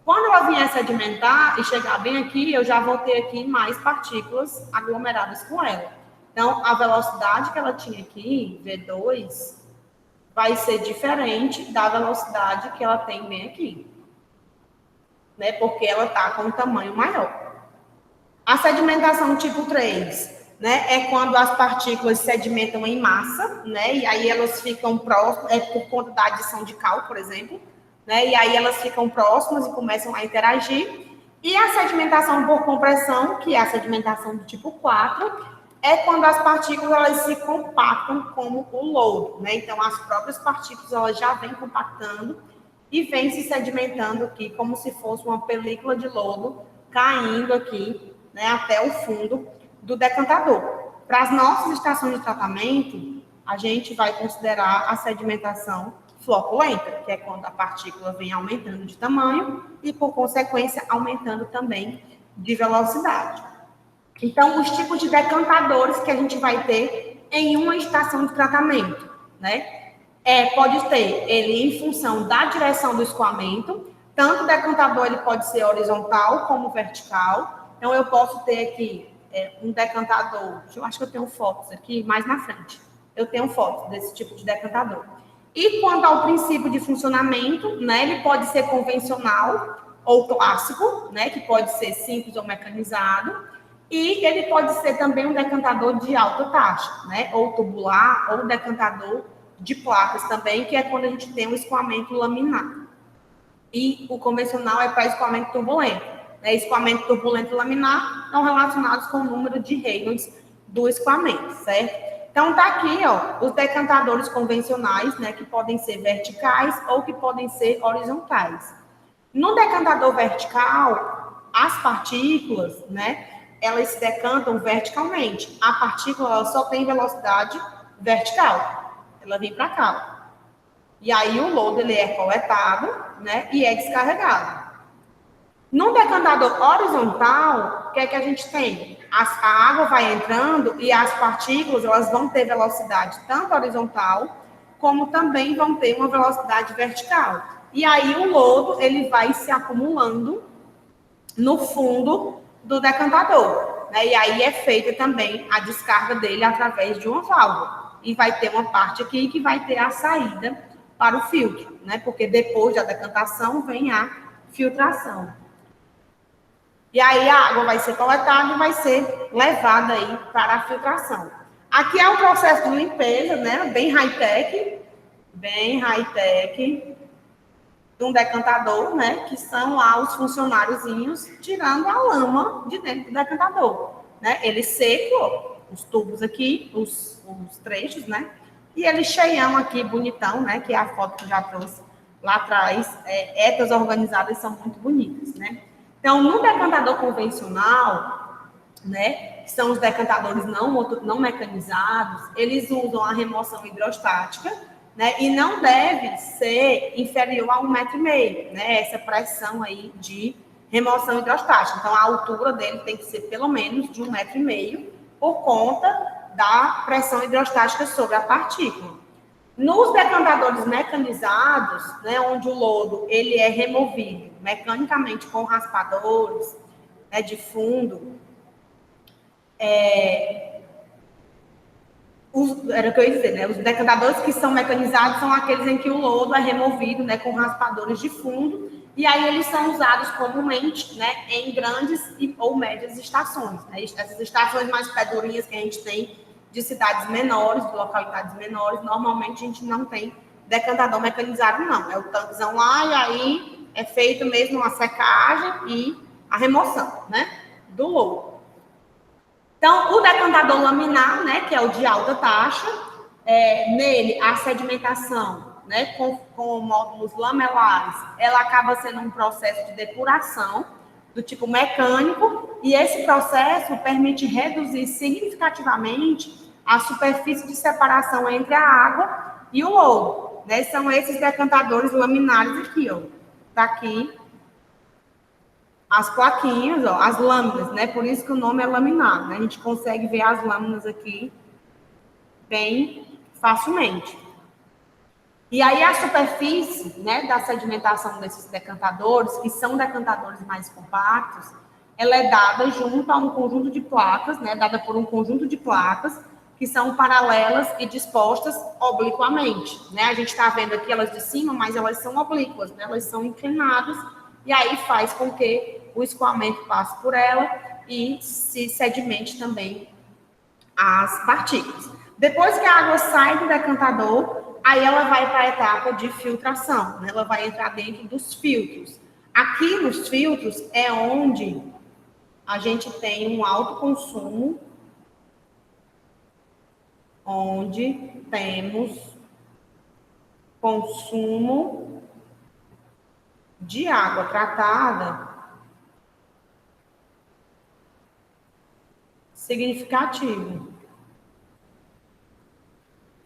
Speaker 3: Quando ela vier sedimentar e chegar bem aqui, eu já vou ter aqui mais partículas aglomeradas com ela. Então, a velocidade que ela tinha aqui, V2, vai ser diferente da velocidade que ela tem bem aqui, né? Porque ela está com um tamanho maior. A sedimentação tipo 3, né? É quando as partículas sedimentam em massa, né? E aí elas ficam próximas, por conta da adição de cal, por exemplo, né? E aí elas ficam próximas e começam a interagir. E a sedimentação por compressão, que é a sedimentação do tipo 4, é quando as partículas elas se compactam como o lodo, né? Então, as próprias partículas elas já vêm compactando e vêm se sedimentando aqui, como se fosse uma película de lodo caindo aqui, né, até o fundo do decantador. Para as nossas estações de tratamento, a gente vai considerar a sedimentação floculenta, que é quando a partícula vem aumentando de tamanho e, por consequência, aumentando também de velocidade. Então, os tipos de decantadores que a gente vai ter em uma estação de tratamento, né? Pode ter ele em função da direção do escoamento, tanto o decantador ele pode ser horizontal como vertical. Então, eu posso ter aqui um decantador, eu acho que eu tenho fotos aqui mais na frente. Eu tenho fotos desse tipo de decantador. E quanto ao princípio de funcionamento, né? Ele pode ser convencional ou clássico, né? Que pode ser simples ou mecanizado. E ele pode ser também um decantador de alta taxa, né? Ou tubular, ou decantador de placas também, que é quando a gente tem um escoamento laminar. E o convencional é para escoamento turbulento. Né? Escoamento turbulento e laminar estão relacionados com o número de Reynolds do escoamento, certo? Então, tá aqui, ó, os decantadores convencionais, né? Que podem ser verticais ou que podem ser horizontais. No decantador vertical, as partículas, né? Elas se decantam verticalmente. A partícula ela só tem velocidade vertical. Ela vem para cá. E aí o lodo ele é coletado, né, e é descarregado. No decantador horizontal, o que é que a gente tem? A água vai entrando e as partículas elas vão ter velocidade tanto horizontal, como também vão ter uma velocidade vertical. E aí o lodo ele vai se acumulando no fundo do decantador, né? E aí é feita também a descarga dele através de uma válvula. E vai ter uma parte aqui que vai ter a saída para o filtro, né? Porque depois da decantação vem a filtração. E aí a água vai ser coletada e vai ser levada aí para a filtração. Aqui é um processo de limpeza, né? Bem high-tech, de um decantador, né? Que são lá os funcionáriozinhos tirando a lama de dentro do decantador, né? Ele seco, os tubos aqui, os trechos, né? E ele cheião aqui, bonitão, né? Que é a foto que eu já trouxe lá atrás. Etas organizadas são muito bonitas, né? Então, no decantador convencional, né? Que são os decantadores não mecanizados, eles usam a remoção hidrostática, né, e não deve ser inferior a 1,5 m, né, essa pressão aí de remoção hidrostática. Então, a altura dele tem que ser pelo menos de 1,5 m, por conta da pressão hidrostática sobre a partícula. Nos decantadores mecanizados, né, onde o lodo ele é removido mecanicamente com raspadores, né, de fundo, era o que eu ia dizer, né? Os decantadores que são mecanizados são aqueles em que o lodo é removido, né, com raspadores de fundo, e aí eles são usados comumente, né, em grandes ou médias estações, né? Essas estações mais pedurinhas que a gente tem de cidades menores, de localidades menores, normalmente a gente não tem decantador mecanizado, não. É o tanquezão lá e aí é feito mesmo uma secagem e a remoção, né, do lodo. Então, o decantador laminar, né, que é o de alta taxa, nele a sedimentação, né, com módulos lamelares, ela acaba sendo um processo de depuração do tipo mecânico, e esse processo permite reduzir significativamente a superfície de separação entre a água e o lodo, né? São esses decantadores laminares aqui, ó. Tá aqui as plaquinhas, ó, as lâminas, né? Por isso que o nome é laminar, né? A gente consegue ver as lâminas aqui bem facilmente. E aí a superfície, né, da sedimentação desses decantadores, que são decantadores mais compactos, ela é dada junto a um conjunto de placas, né, dada por um conjunto de placas que são paralelas e dispostas obliquamente, né? A gente está vendo aqui elas de cima, mas elas são oblíquas, né? Elas são inclinadas, e aí faz com que o escoamento passe por ela e se sedimente também as partículas. Depois que a água sai do decantador, aí ela vai para a etapa de filtração, né? Ela vai entrar dentro dos filtros. Aqui nos filtros é onde a gente tem um alto consumo, onde temos consumo de água tratada significativo.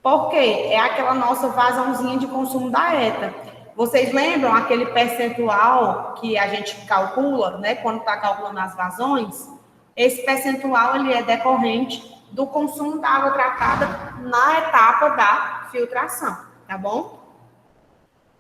Speaker 3: Por quê? É aquela nossa vazãozinha de consumo da ETA. Vocês lembram aquele percentual que a gente calcula, né, quando está calculando as vazões? Esse percentual ele é decorrente do consumo da água tratada na etapa da filtração, tá bom?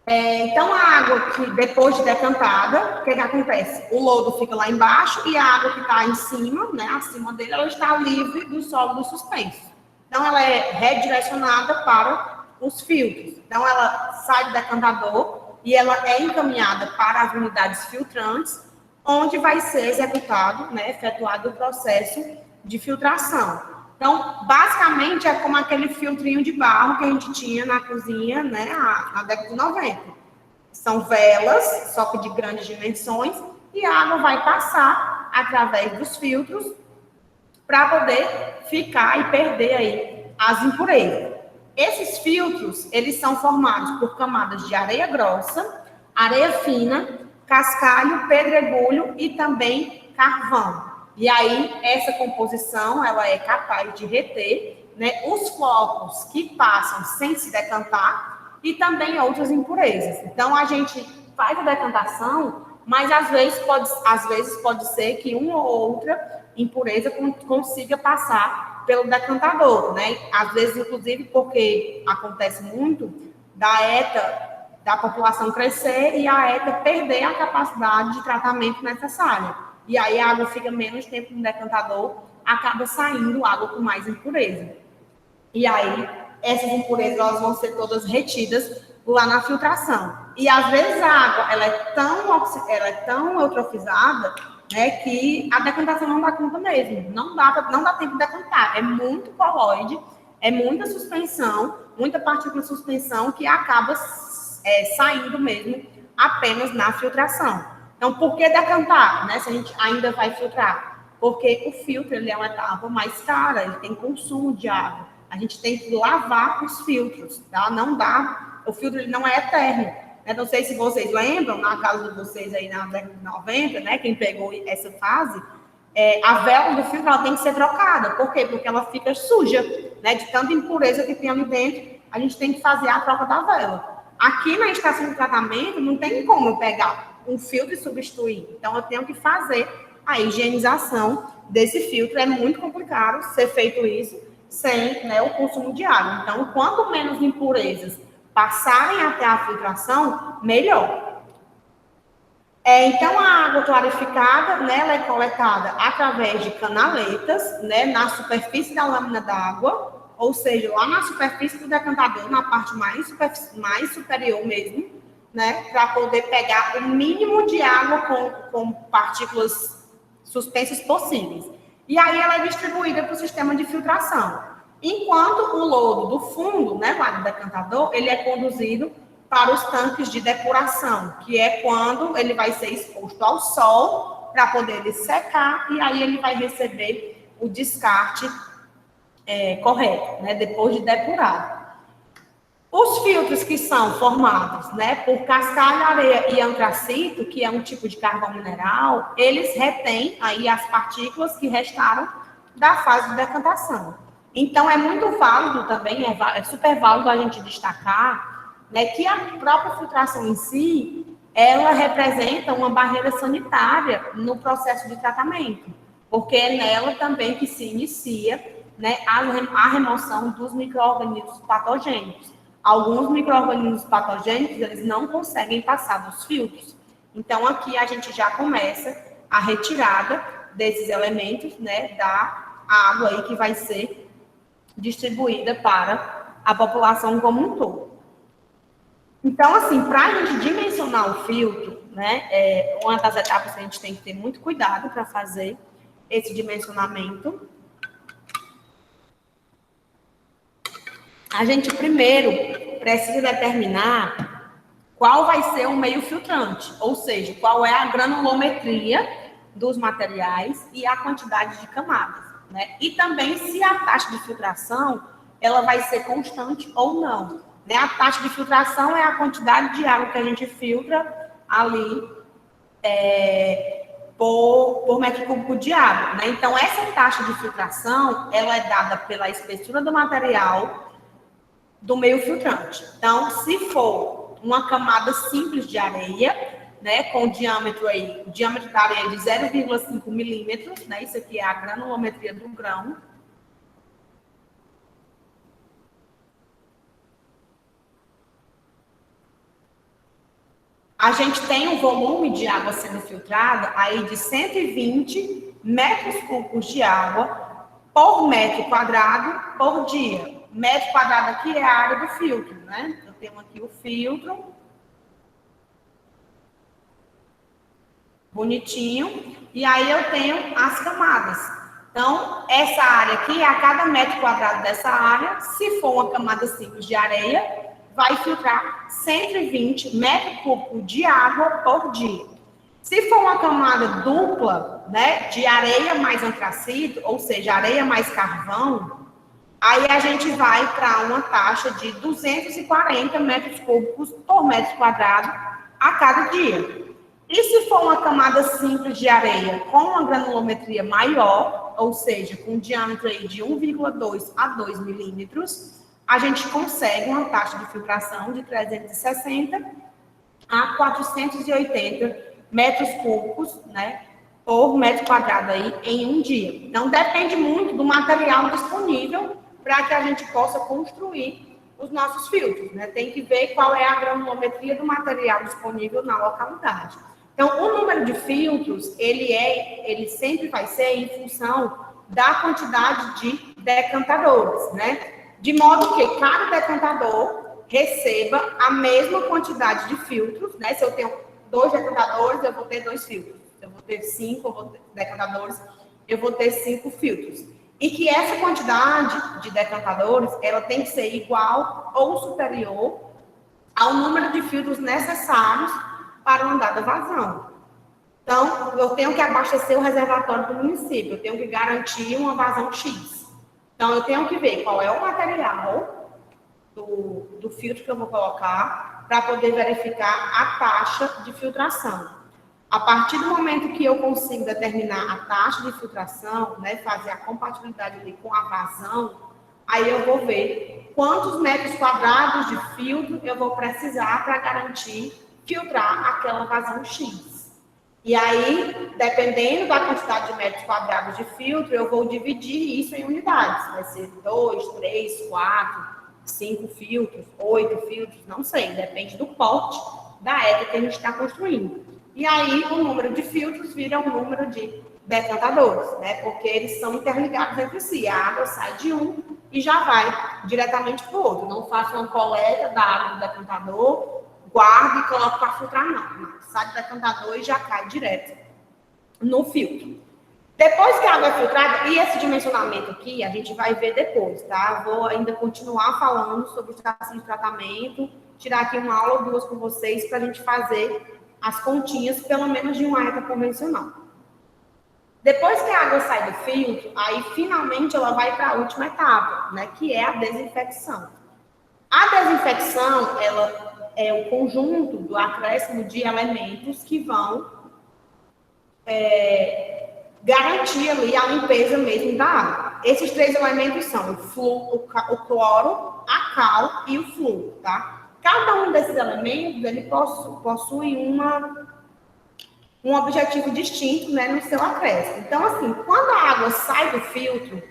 Speaker 3: Então, a água que depois de decantada, o que acontece? O lodo fica lá embaixo e a água que está em cima, né, acima dele, ela está livre do sólido suspenso. Então, ela é redirecionada para os filtros. Então, ela sai do decantador e ela é encaminhada para as unidades filtrantes, onde vai ser executado, né, efetuado o processo de filtração. Então, basicamente, é como aquele filtrinho de barro que a gente tinha na cozinha, né, na década de 90. São velas, só que de grandes dimensões, e a água vai passar através dos filtros para poder ficar e perder aí as impurezas. Esses filtros, eles são formados por camadas de areia grossa, areia fina, cascalho, pedregulho e também carvão. E aí, essa composição, ela é capaz de reter, né, os flocos que passam sem se decantar e também outras impurezas. Então, a gente faz a decantação, mas às vezes pode ser que uma ou outra impureza consiga passar pelo decantador, né? Às vezes, inclusive, porque acontece muito da ETA da população crescer e a ETA perder a capacidade de tratamento necessária. E aí a água fica menos tempo no decantador, acaba saindo água com mais impureza. E aí, essas impurezas elas vão ser todas retidas lá na filtração. E às vezes a água ela é tão eutrofizada, né, que a decantação não dá conta mesmo. Não dá tempo de decantar. É muito colóide, é muita suspensão, muita partícula de suspensão que acaba saindo mesmo apenas na filtração. Então, por que decantar, né, se a gente ainda vai filtrar? Porque o filtro ele é uma etapa mais cara, ele tem consumo de água. A gente tem que lavar os filtros, tá? Não dá, o filtro ele não é eterno. Eu não sei se vocês lembram, na casa de vocês aí na década de 90, né, quem pegou essa fase, a vela do filtro ela tem que ser trocada. Por quê? Porque ela fica suja, né, de tanta impureza que tem ali dentro, a gente tem que fazer a troca da vela. Aqui na estação de tratamento, não tem como eu pegar um filtro e substituir. Então, eu tenho que fazer a higienização desse filtro. É muito complicado ser feito isso sem, né, o consumo de água. Então, quanto menos impurezas passarem até a filtração, melhor. Então, a água clarificada, né, ela é coletada através de canaletas, né, na superfície da lâmina d'água, ou seja, lá na superfície do decantador, na parte mais superior mesmo, né, para poder pegar o mínimo de água com partículas suspensas possíveis. E aí ela é distribuída para o sistema de filtração. Enquanto o lodo do fundo, né, lá do decantador, ele é conduzido para os tanques de depuração, que é quando ele vai ser exposto ao sol para poder ele secar e aí ele vai receber o descarte correto, né, depois de depurado. Os filtros que são formados, né, por cascalho, areia e antracito, que é um tipo de carvão mineral, eles retêm aí as partículas que restaram da fase de decantação. Então, é muito válido também, é super válido a gente destacar, né, que a própria filtração em si, ela representa uma barreira sanitária no processo de tratamento, porque é nela também que se inicia, né, a remoção dos micro-organismos patogênicos. Alguns micro-organismos patogênicos, eles não conseguem passar dos filtros. Então, aqui a gente já começa a retirada desses elementos, né, da água aí que vai ser distribuída para a população como um todo. Então, assim, para a gente dimensionar o filtro, né, uma das etapas que a gente tem que ter muito cuidado para fazer esse dimensionamento. A gente primeiro precisa determinar qual vai ser o meio filtrante, ou seja, qual é a granulometria dos materiais e a quantidade de camadas, né? E também se a taxa de filtração ela vai ser constante ou não, né? A taxa de filtração é a quantidade de água que a gente filtra ali por metro cúbico de água, né? Então, essa taxa de filtração ela é dada pela espessura do material do meio filtrante. Então, se for uma camada simples de areia, né, com o diâmetro da areia de 0,5 milímetros, né, isso aqui é a granulometria do grão. A gente tem um volume de água sendo filtrada aí de 120 metros cúbicos de água por metro quadrado por dia. Metro quadrado aqui é a área do filtro, né? Eu tenho aqui o filtro. Bonitinho. E aí eu tenho as camadas. Então, essa área aqui, a cada metro quadrado dessa área, se for uma camada simples de areia, vai filtrar 120 metros cúbicos de água por dia. Se for uma camada dupla, né, de areia mais antracito, ou seja, areia mais carvão, aí a gente vai para uma taxa de 240 metros cúbicos por metro quadrado a cada dia. E se for uma camada simples de areia com uma granulometria maior, ou seja, com um diâmetro aí de 1,2 a 2 milímetros, a gente consegue uma taxa de filtração de 360 a 480 metros cúbicos, né, por metro quadrado aí em um dia. Então, depende muito do material disponível para que a gente possa construir os nossos filtros, né? Tem que ver qual é a granulometria do material disponível na localidade. Então, o número de filtros, ele sempre vai ser em função da quantidade de decantadores, né? De modo que cada decantador receba a mesma quantidade de filtros, né? Se eu tenho 2 decantadores, eu vou ter 2 filtros. Se eu vou ter 5 decantadores, eu vou ter 5 filtros. E que essa quantidade de decantadores, ela tem que ser igual ou superior ao número de filtros necessários para uma dada vazão. Então, eu tenho que abastecer o reservatório do município, eu tenho que garantir uma vazão X. Então, eu tenho que ver qual é o material do filtro que eu vou colocar para poder verificar a taxa de filtração. A partir do momento que eu consigo determinar a taxa de filtração, né, fazer a compatibilidade ali com a vazão, aí eu vou ver quantos metros quadrados de filtro eu vou precisar para garantir filtrar aquela vazão X. E aí, dependendo da quantidade de metros quadrados de filtro, eu vou dividir isso em unidades. Vai ser 2, 3, 4, 5 filtros, 8 filtros, não sei. Depende do porte da ETA que a gente está construindo. E aí, o número de filtros vira o número de decantadores, né? Porque eles são interligados entre si. A água sai de um e já vai diretamente para o outro. Não faço uma coleta da água do decantador, guardo e coloco para filtrar, não. Sai do decantador e já cai direto no filtro. Depois que a água é filtrada, e esse dimensionamento aqui, a gente vai ver depois, tá? Eu vou ainda continuar falando sobre estação de tratamento, tirar aqui uma aula ou duas com vocês para a gente fazer as continhas, pelo menos de uma ETA convencional. Depois que a água sai do filtro, aí finalmente ela vai para a última etapa, né? Que é a desinfecção. A desinfecção, ela é o conjunto do acréscimo de elementos que vão garantir ali a limpeza mesmo da água. Esses 3 elementos são o cloro, a cal e o flúor, tá? Cada um desses elementos, ele possui um objetivo distinto, né, no seu acréscimo. Então, assim, quando a água sai do filtro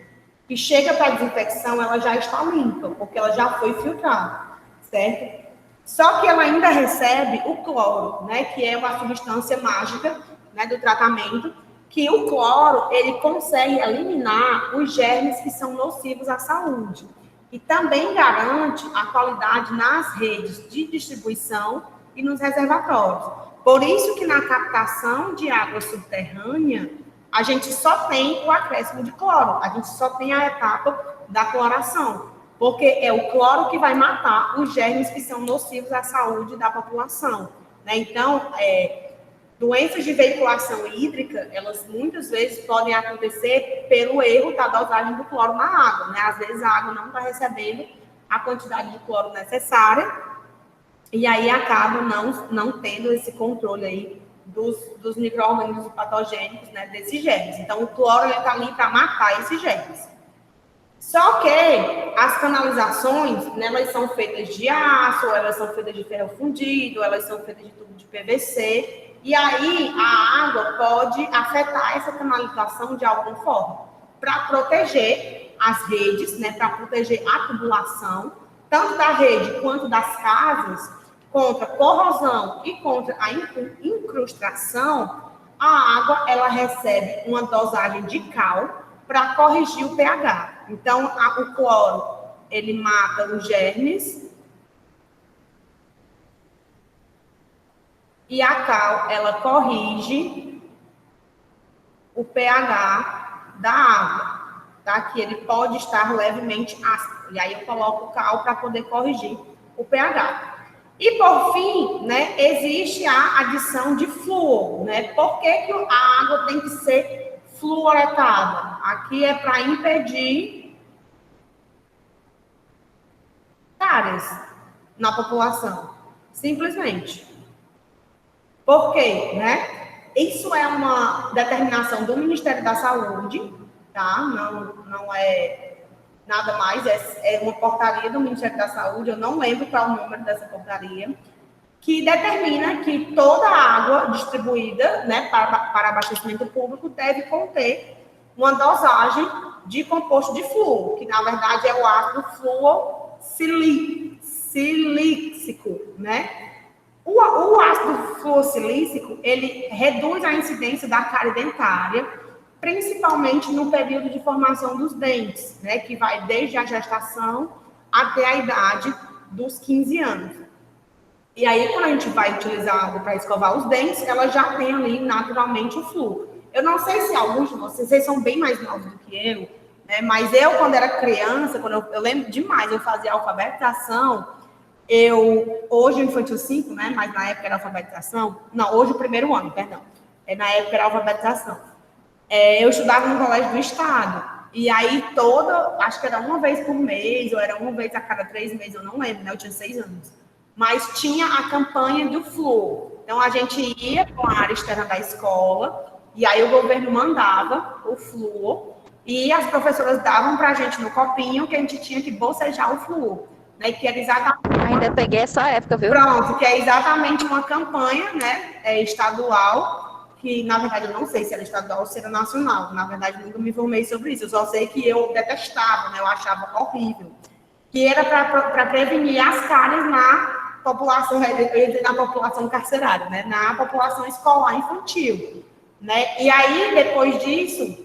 Speaker 3: e chega para a desinfecção, ela já está limpa, porque ela já foi filtrada, certo? Só que ela ainda recebe o cloro, né, que é uma substância mágica, né, do tratamento, que o cloro, ele consegue eliminar os germes que são nocivos à saúde. E também garante a qualidade nas redes de distribuição e nos reservatórios. Por isso que na captação de água subterrânea, a gente só tem o acréscimo de cloro, a gente só tem a etapa da cloração, porque é o cloro que vai matar os germes que são nocivos à saúde da população, né? Então, doenças de veiculação hídrica, elas muitas vezes podem acontecer pelo erro da dosagem do cloro na água, né? Às vezes a água não está recebendo a quantidade de cloro necessária e aí acaba não tendo esse controle aí dos micro-organismos patogênicos, né? Desses germes. Então, o cloro está ali para matar esses germes. Só que as canalizações, né, elas são feitas de aço, elas são feitas de ferro fundido, elas são feitas de tubo de PVC. E aí, a água pode afetar essa canalização de alguma forma, para proteger as redes, né, para proteger a tubulação, tanto da rede quanto das casas, contra corrosão e contra a incrustação. A água, ela recebe uma dosagem de cal para corrigir o pH. Então, o cloro, ele mata os germes, e a cal, ela corrige o pH da água, tá? Que ele pode estar levemente ácido. E aí eu coloco o cal para poder corrigir o pH. E por fim, né, existe a adição de flúor, né? Por que que a água tem que ser fluoretada? Aqui é para impedir cáries na população. Simplesmente. Por quê, né? Isso é uma determinação do Ministério da Saúde, tá? nada mais, é uma portaria do Ministério da Saúde, eu não lembro qual é o número dessa portaria, que determina que toda a água distribuída, né, para abastecimento público deve conter uma dosagem de composto de flúor, que na verdade é o ácido fluorsilícico, né? O ácido fluorsilícico, ele reduz a incidência da cárie dentária, principalmente no período de formação dos dentes, né, que vai desde a gestação até a idade dos 15 anos. E aí, quando a gente vai utilizar água para escovar os dentes, ela já tem ali naturalmente o flúor. Eu não sei se alguns de vocês são bem mais novos do que eu, né, mas eu, quando era criança, eu lembro demais, eu fazia alfabetização, hoje o infantil 5, né, mas na época era alfabetização, não, hoje o primeiro ano, perdão, na época era alfabetização. Eu estudava no colégio do estado, e aí acho que era uma vez por mês, ou era uma vez a cada 3 meses, eu não lembro, né? Eu tinha 6 anos. Mas tinha a campanha do flúor. Então, a gente ia com a área externa da escola, e aí o governo mandava o flúor, e as professoras davam para a gente no copinho que a gente tinha que bocejar o flúor, né? Que era exatamente...
Speaker 5: Ainda peguei essa época, viu?
Speaker 3: Pronto, que é exatamente uma campanha, né, estadual, que, na verdade, eu não sei se era estadual ou se era nacional. Na verdade, nunca me informei sobre isso. Eu só sei que eu detestava, né? Eu achava horrível. Que era para prevenir as cáries na população, na população carcerária, né? Na população escolar infantil, né? E aí, depois disso,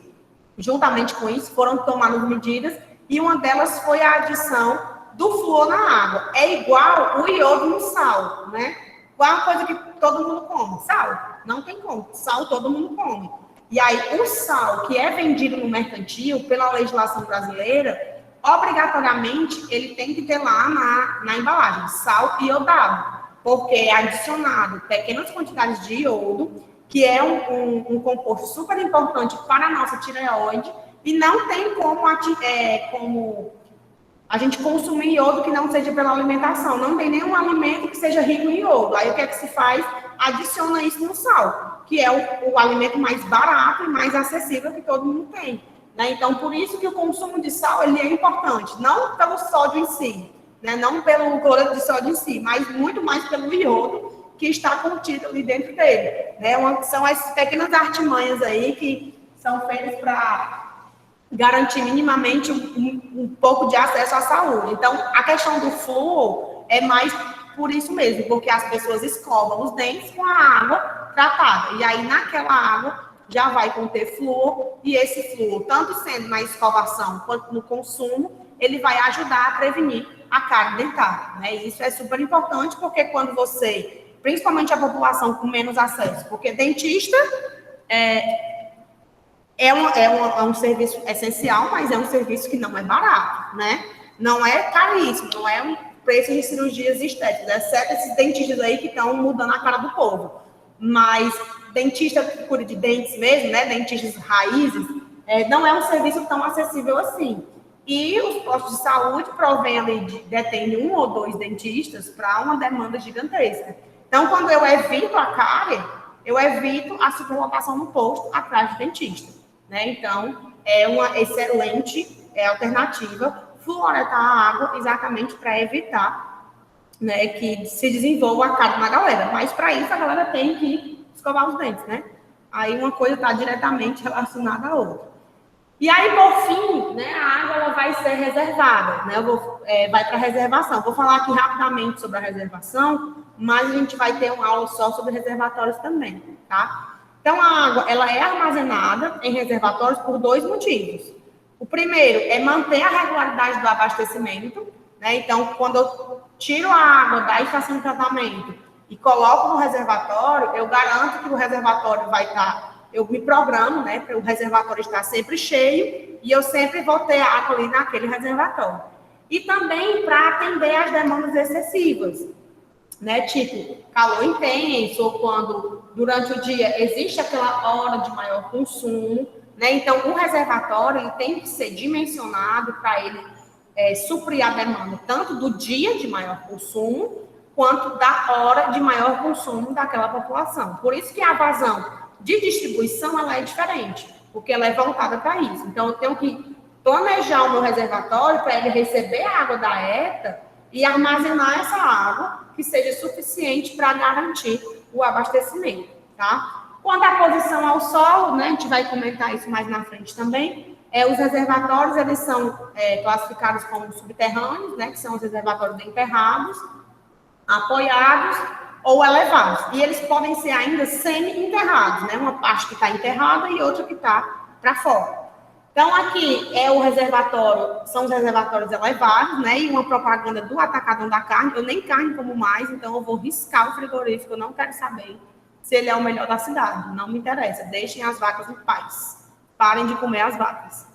Speaker 3: juntamente com isso, foram tomadas medidas e uma delas foi a adição do flúor na água. É igual o iodo no sal, né? Qual é uma coisa que todo mundo come? Sal. Não tem como. Sal todo mundo come. E aí, o sal que é vendido no mercantil, pela legislação brasileira, obrigatoriamente, ele tem que ter lá na embalagem, sal iodado, porque é adicionado pequenas quantidades de iodo, que é um composto super importante para a nossa tireoide, e não tem como a gente consumir iodo que não seja pela alimentação. Não tem nenhum alimento que seja rico em iodo. Aí o que é que se faz? Adiciona isso no sal, que é o alimento mais barato e mais acessível que todo mundo tem, né? Então, por isso que o consumo de sal ele é importante, não pelo sódio em si, né? Não pelo cloreto de sódio em si, mas muito mais pelo iodo que está contido ali dentro dele, né? São essas pequenas artimanhas aí que são feitas para garantir minimamente um pouco de acesso à saúde. Então, a questão do flúor é mais por isso mesmo, porque as pessoas escovam os dentes com a água tratada. E aí, naquela água, já vai conter flúor, e esse flúor, tanto sendo na escovação quanto no consumo, ele vai ajudar a prevenir a cárie dentária, né? E isso é super importante, porque quando você, principalmente a população com menos acesso, porque dentista é um serviço essencial, mas é um serviço que não é barato, né? Não é caríssimo, não é um preço de cirurgias estéticas, exceto esses dentistas aí que estão mudando a cara do povo. Mas dentista que cura de dentes mesmo, né? Dentistas raízes, não é um serviço tão acessível assim. E os postos de saúde provêm ali, detêm 1 ou 2 dentistas para uma demanda gigantesca. Então, quando eu evito a cárie, eu evito a superlotação no posto atrás de dentista, né? Então, é uma excelente alternativa fluoretar a água exatamente para evitar, né, que se desenvolva a cárie na galera. Mas, para isso, a galera tem que escovar os dentes, né? Aí uma coisa está diretamente relacionada à outra. E aí, por fim, né, a água ela vai ser reservada, né? Vai para a reservação. Vou falar aqui rapidamente sobre a reservação, mas a gente vai ter uma aula só sobre reservatórios também, tá? Então, a água ela é armazenada em reservatórios por 2 motivos. O primeiro é manter a regularidade do abastecimento, né? Então, quando eu tiro a água da estação de tratamento e coloco no reservatório, eu garanto que o reservatório vai estar... Eu me programo, né, para o reservatório estar sempre cheio e eu sempre vou ter água ali naquele reservatório. E também para atender às demandas excessivas, né, tipo calor intenso ou quando durante o dia existe aquela hora de maior consumo, né? Então, o reservatório ele tem que ser dimensionado para ele suprir a demanda tanto do dia de maior consumo quanto da hora de maior consumo daquela população. Por isso que a vazão de distribuição ela é diferente, porque ela é voltada para isso. Então, eu tenho que planejar o meu reservatório para ele receber a água da ETA e armazenar essa água que seja suficiente para garantir o abastecimento, tá? Quanto à posição ao solo, né, a gente vai comentar isso mais na frente também, os reservatórios, eles são classificados como subterrâneos, né, que são os reservatórios enterrados, apoiados ou elevados. E eles podem ser ainda semi-enterrados, né, uma parte que está enterrada e outra que está para fora. Então, aqui é o reservatório, são os reservatórios elevados, né? E uma propaganda do Atacadão da Carne. Eu nem carne como mais, então eu vou riscar o frigorífico. Eu não quero saber se ele é o melhor da cidade. Não me interessa. Deixem as vacas em paz. Parem de comer as vacas.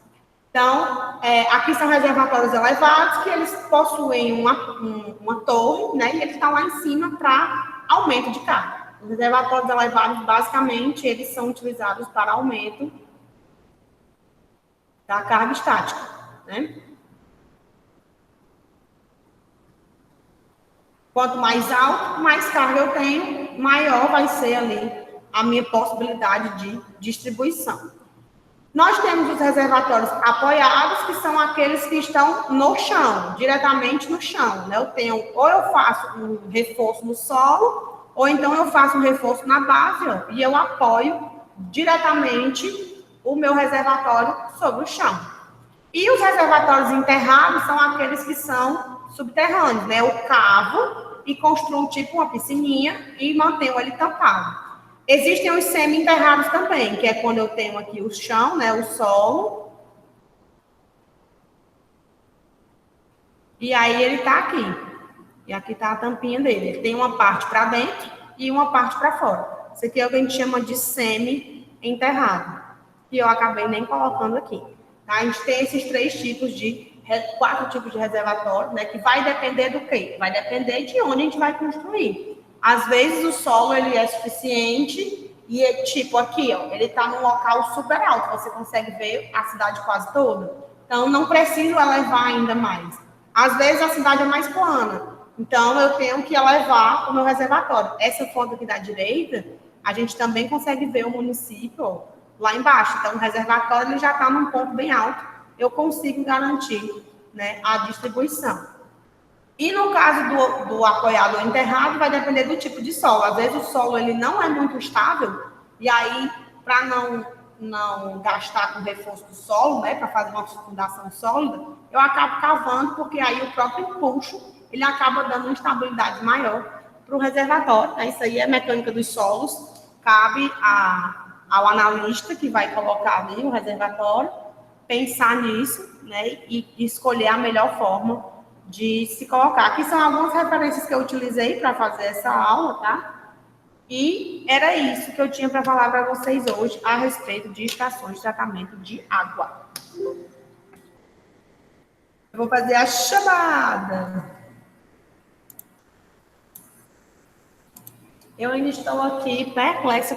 Speaker 3: Então, aqui são reservatórios elevados, que eles possuem uma torre, né? E ele está lá em cima para aumento de carga. Os reservatórios elevados, basicamente, eles são utilizados para aumento da carga estática, né? Quanto mais alto, mais carga eu tenho, maior vai ser ali a minha possibilidade de distribuição. Nós temos os reservatórios apoiados, que são aqueles que estão no chão, diretamente no chão, né? Ou eu faço um reforço no solo, ou então eu faço um reforço na base, ó, e eu apoio diretamente o meu reservatório sobre o chão. E os reservatórios enterrados são aqueles que são subterrâneos, né? Eu cavo e construo tipo uma piscininha e mantenho ele tampado. Existem os semi-enterrados também, que é quando eu tenho aqui o chão, né? O solo. E aí ele está aqui. E aqui está a tampinha dele. Ele tem uma parte para dentro e uma parte para fora. Isso aqui é o que a gente chama de semi-enterrado. Que eu acabei nem colocando aqui. Tá? A gente tem esses quatro tipos de reservatório, né? Que vai depender do quê? Vai depender de onde a gente vai construir. Às vezes o solo ele é suficiente e é tipo aqui, ó, ele está num local super alto, você consegue ver a cidade quase toda. Então não preciso elevar ainda mais. Às vezes a cidade é mais plana, então eu tenho que elevar o meu reservatório. Essa foto aqui da direita, a gente também consegue ver o município, ó, lá embaixo. Então, o reservatório ele já está num ponto bem alto, eu consigo garantir, né, a distribuição. E no caso do apoiado ou enterrado, vai depender do tipo de solo. Às vezes o solo ele não é muito estável, e aí, para não gastar com reforço do solo, né, para fazer uma fundação sólida, eu acabo cavando, porque aí o próprio empuxo, ele acaba dando uma estabilidade maior para o reservatório. Né? Isso aí é mecânica dos solos, cabe ao analista que vai colocar ali o reservatório, pensar nisso, né, e escolher a melhor forma de se colocar. Aqui são algumas referências que eu utilizei para fazer essa aula, tá? E era isso que eu tinha para falar para vocês hoje a respeito de estações de tratamento de água. Eu vou fazer a chamada. Eu ainda estou aqui perplexa